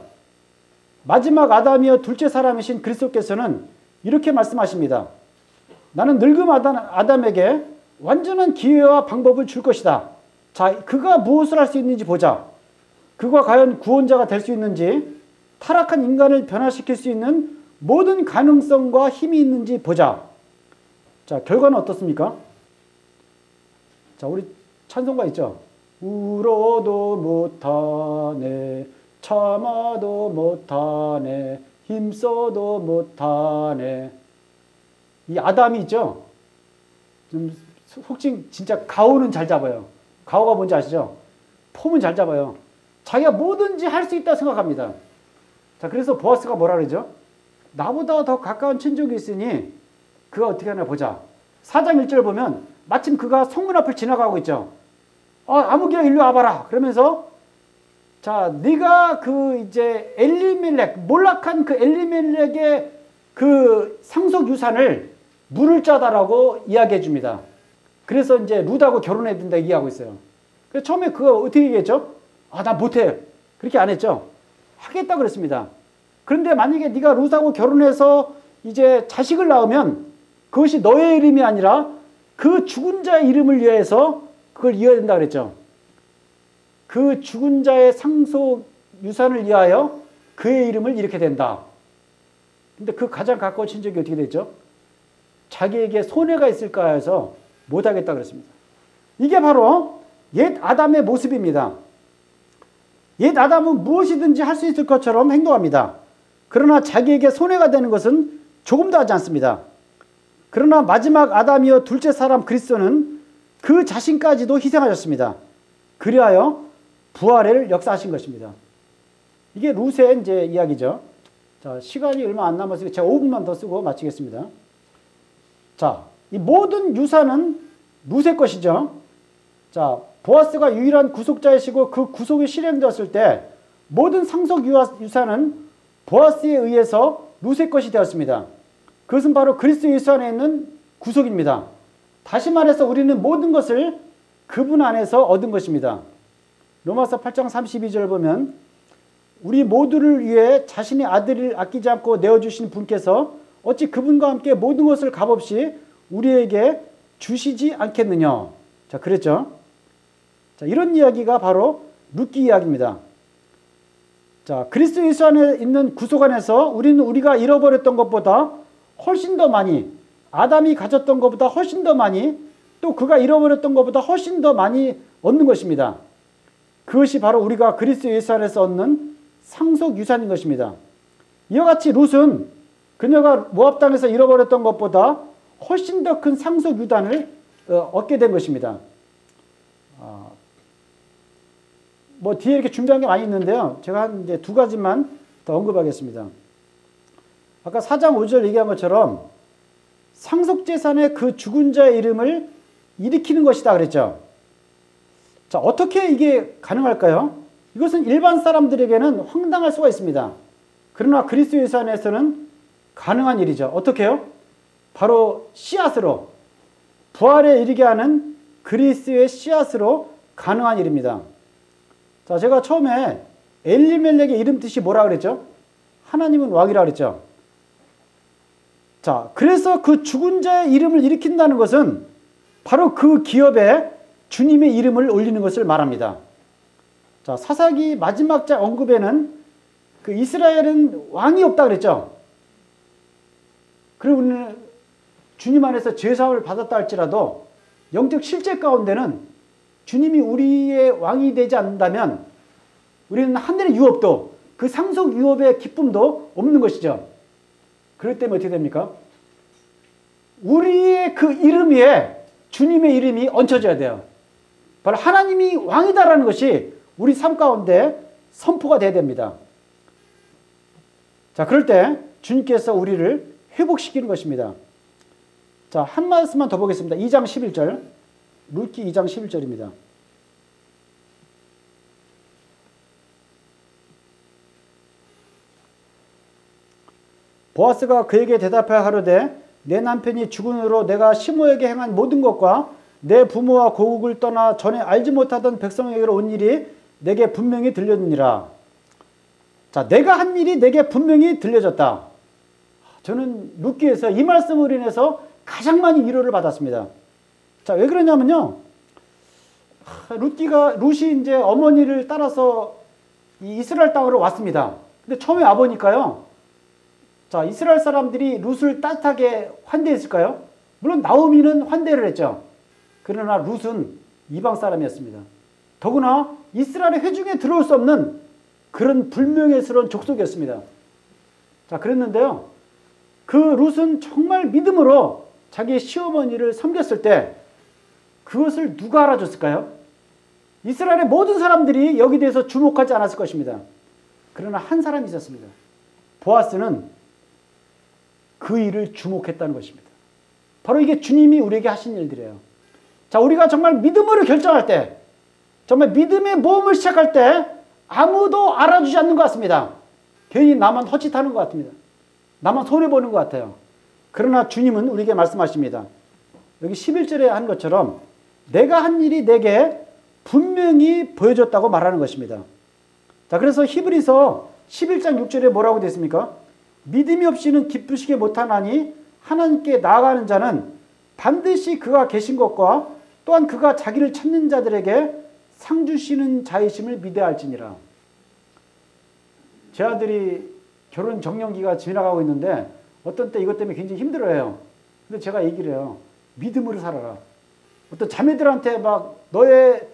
마지막 아담이여 둘째 사람이신 그리스도께서는 이렇게 말씀하십니다. 나는 늙은 아담에게 완전한 기회와 방법을 줄 것이다. 자, 그가 무엇을 할 수 있는지 보자. 그가 과연 구원자가 될 수 있는지, 타락한 인간을 변화시킬 수 있는 모든 가능성과 힘이 있는지 보자. 자, 결과는 어떻습니까? 자, 우리 찬송가 있죠? 울어도 못하네, 참아도 못하네, 힘써도 못하네. 이 아담이 있죠? 좀 속칭 진짜 가오는 잘 잡아요. 가오가 뭔지 아시죠? 폼은 잘 잡아요. 자기가 뭐든지 할 수 있다 생각합니다. 자, 그래서 보아스가 뭐라 그러죠? 나보다 더 가까운 친족이 있으니 그가 어떻게 하나 보자. 4장 1절 보면 마침 그가 성문 앞을 지나가고 있죠. 아무개야 일로 와봐라. 그러면서 자, 네가 그 이제 엘리멜렉, 몰락한 그 엘리멜렉의 그 상속 유산을 물을 짜다라고 이야기해 줍니다. 그래서 이제 룻하고 결혼해야 된다 얘기하고 있어요. 그래서 처음에 그거 어떻게 얘기했죠? 나 못해. 그렇게 안 했죠. 하겠다 그랬습니다. 그런데 만약에 네가 룻하고 결혼해서 이제 자식을 낳으면 그것이 너의 이름이 아니라 그 죽은 자의 이름을 위해서 그걸 이어야 된다 그랬죠. 그 죽은 자의 상속 유산을 위하여 그의 이름을 이렇게 된다. 근데 그 가장 가까운 친족이 어떻게 됐죠? 자기에게 손해가 있을까 해서 못하겠다 그랬습니다. 이게 바로 옛 아담의 모습입니다. 옛 아담은 무엇이든지 할 수 있을 것처럼 행동합니다. 그러나 자기에게 손해가 되는 것은 조금도 하지 않습니다. 그러나 마지막 아담이요 둘째 사람 그리스도는 그 자신까지도 희생하셨습니다. 그리하여 부활을 역사하신 것입니다. 이게 룻의 이제 이야기죠. 자, 시간이 얼마 안 남았으니까 제가 5분만 더 쓰고 마치겠습니다. 자, 이 모든 유산은 룻의 것이죠. 자, 보아스가 유일한 구속자이시고 그 구속이 실행되었을 때 모든 상속 유산은 보아스에 의해서 룻의 것이 되었습니다. 그것은 바로 그리스도 예수 안에 있는 구속입니다. 다시 말해서 우리는 모든 것을 그분 안에서 얻은 것입니다. 로마서 8장 32절 보면 우리 모두를 위해 자신의 아들을 아끼지 않고 내어주신 분께서 어찌 그분과 함께 모든 것을 값없이 우리에게 주시지 않겠느냐. 자, 그랬죠. 자, 이런 이야기가 바로 룻기 이야기입니다. 자, 그리스도 예수 안에 있는 구속 안에서 우리는 우리가 잃어버렸던 것보다 훨씬 더 많이, 아담이 가졌던 것보다 훨씬 더 많이, 또 그가 잃어버렸던 것보다 훨씬 더 많이 얻는 것입니다. 그것이 바로 우리가 그리스도 예수 안에서 얻는 상속 유산인 것입니다. 이와 같이 룻은 그녀가 모압 땅에서 잃어버렸던 것보다 훨씬 더 큰 상속 유산을 얻게 된 것입니다. 뭐 뒤에 이렇게 준비한 게 많이 있는데요. 제가 한 이제 2가지만 더 언급하겠습니다. 아까 4장 5절 얘기한 것처럼 상속재산의 그 죽은 자의 이름을 일으키는 것이다 그랬죠. 자, 어떻게 이게 가능할까요? 이것은 일반 사람들에게는 황당할 수가 있습니다. 그러나 그리스도 예수 안에서는 가능한 일이죠. 어떻게 해요? 바로 씨앗으로, 부활에 이르게 하는 그리스도의 씨앗으로 가능한 일입니다. 자, 제가 처음에 엘리멜렉의 이름 뜻이 뭐라 그랬죠? 하나님은 왕이라 그랬죠. 자, 그래서 그 죽은 자의 이름을 일으킨다는 것은 바로 그 기업에 주님의 이름을 올리는 것을 말합니다. 자, 사사기 마지막 장 언급에는 그 이스라엘은 왕이 없다 그랬죠. 그리고 우리는 주님 안에서 죄사함을 받았다 할지라도 영적 실제 가운데는 주님이 우리의 왕이 되지 않는다면 우리는 하늘의 유업도 그 상속 유업의 기쁨도 없는 것이죠. 그럴 때면 어떻게 됩니까? 우리의 그 이름 위에 주님의 이름이 얹혀져야 돼요. 바로 하나님이 왕이다라는 것이 우리 삶 가운데 선포가 돼야 됩니다. 자, 그럴 때 주님께서 우리를 회복시키는 것입니다. 자, 한 말씀만 더 보겠습니다. 2장 11절. 룻기 2장 11절입니다. 보아스가 그에게 대답하여 가로되 내 남편이 죽은 후로 내가 시므에게 행한 모든 것과 내 부모와 고국을 떠나 전에 알지 못하던 백성에게로 온 일이 내게 분명히 들렸느니라. 자, 내가 한 일이 내게 분명히 들려졌다. 저는 룻기에서 이 말씀으로 인해서 가장 많이 위로를 받았습니다. 자, 왜 그러냐면요. 룻이 이제 어머니를 따라서 이 이스라엘 땅으로 왔습니다. 근데 처음에 와보니까요. 자, 이스라엘 사람들이 룻을 따뜻하게 환대했을까요? 물론 나오미는 환대를 했죠. 그러나 룻은 이방 사람이었습니다. 더구나 이스라엘의 회중에 들어올 수 없는 그런 불명예스러운 족속이었습니다. 자, 그랬는데요. 그 룻은 정말 믿음으로 자기의 시어머니를 섬겼을 때 그것을 누가 알아줬을까요? 이스라엘의 모든 사람들이 여기 대해서 주목하지 않았을 것입니다. 그러나 한 사람이 있었습니다. 보아스는 그 일을 주목했다는 것입니다. 바로 이게 주님이 우리에게 하신 일들이에요. 자, 우리가 정말 믿음으로 결정할 때, 정말 믿음의 모험을 시작할 때 아무도 알아주지 않는 것 같습니다. 괜히 나만 헛짓하는 것 같습니다. 나만 손해보는 것 같아요. 그러나 주님은 우리에게 말씀하십니다. 여기 11절에 한 것처럼 내가 한 일이 내게 분명히 보여줬다고 말하는 것입니다. 자, 그래서 히브리서 11장 6절에 뭐라고 되어 있습니까? 믿음이 없이는 기쁘시게 못하나니 하나님께 나아가는 자는 반드시 그가 계신 것과 또한 그가 자기를 찾는 자들에게 상 주시는 자이심을 믿어야 할지니라. 제 아들이 결혼 정년기가 지나가고 있는데 어떤 때 이것 때문에 굉장히 힘들어해요. 근데 제가 얘기를 해요. 믿음으로 살아라. 어떤 자매들한테 막 너의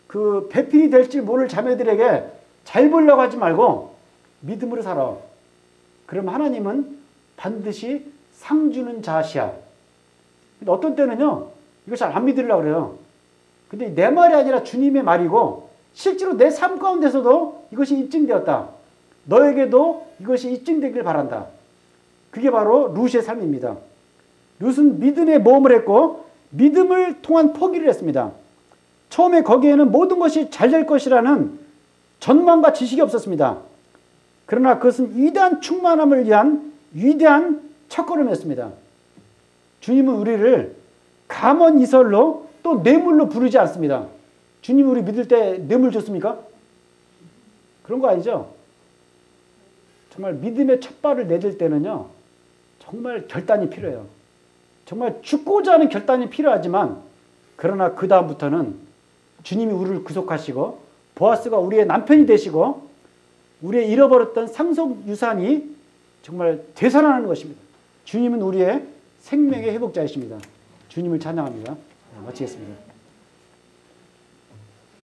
그 배필이 될지 모를 자매들에게 잘 보려고 하지 말고 믿음으로 살아. 그럼 하나님은 반드시 상 주는 자시야. 근데 어떤 때는요, 이거 잘 안 믿으려고 그래요. 근데 내 말이 아니라 주님의 말이고 실제로 내 삶 가운데서도 이것이 입증되었다. 너에게도 이것이 입증되길 바란다. 그게 바로 룻의 삶입니다. 룻은 믿음의 모험을 했고 믿음을 통한 포기를 했습니다. 처음에 거기에는 모든 것이 잘 될 것이라는 전망과 지식이 없었습니다. 그러나 그것은 위대한 충만함을 위한 위대한 첫걸음이었습니다. 주님은 우리를 감언이설로 또 뇌물로 부르지 않습니다. 주님 우리 믿을 때 뇌물 줬습니까? 그런 거 아니죠? 정말 믿음의 첫 발을 내딜 때는요, 정말 결단이 필요해요. 정말 죽고자 하는 결단이 필요하지만, 그러나 그 다음부터는 주님이 우리를 구속하시고 보아스가 우리의 남편이 되시고 우리의 잃어버렸던 상속 유산이 정말 되살아나는 것입니다. 주님은 우리의 생명의 회복자이십니다. 주님을 찬양합니다. 마치겠습니다.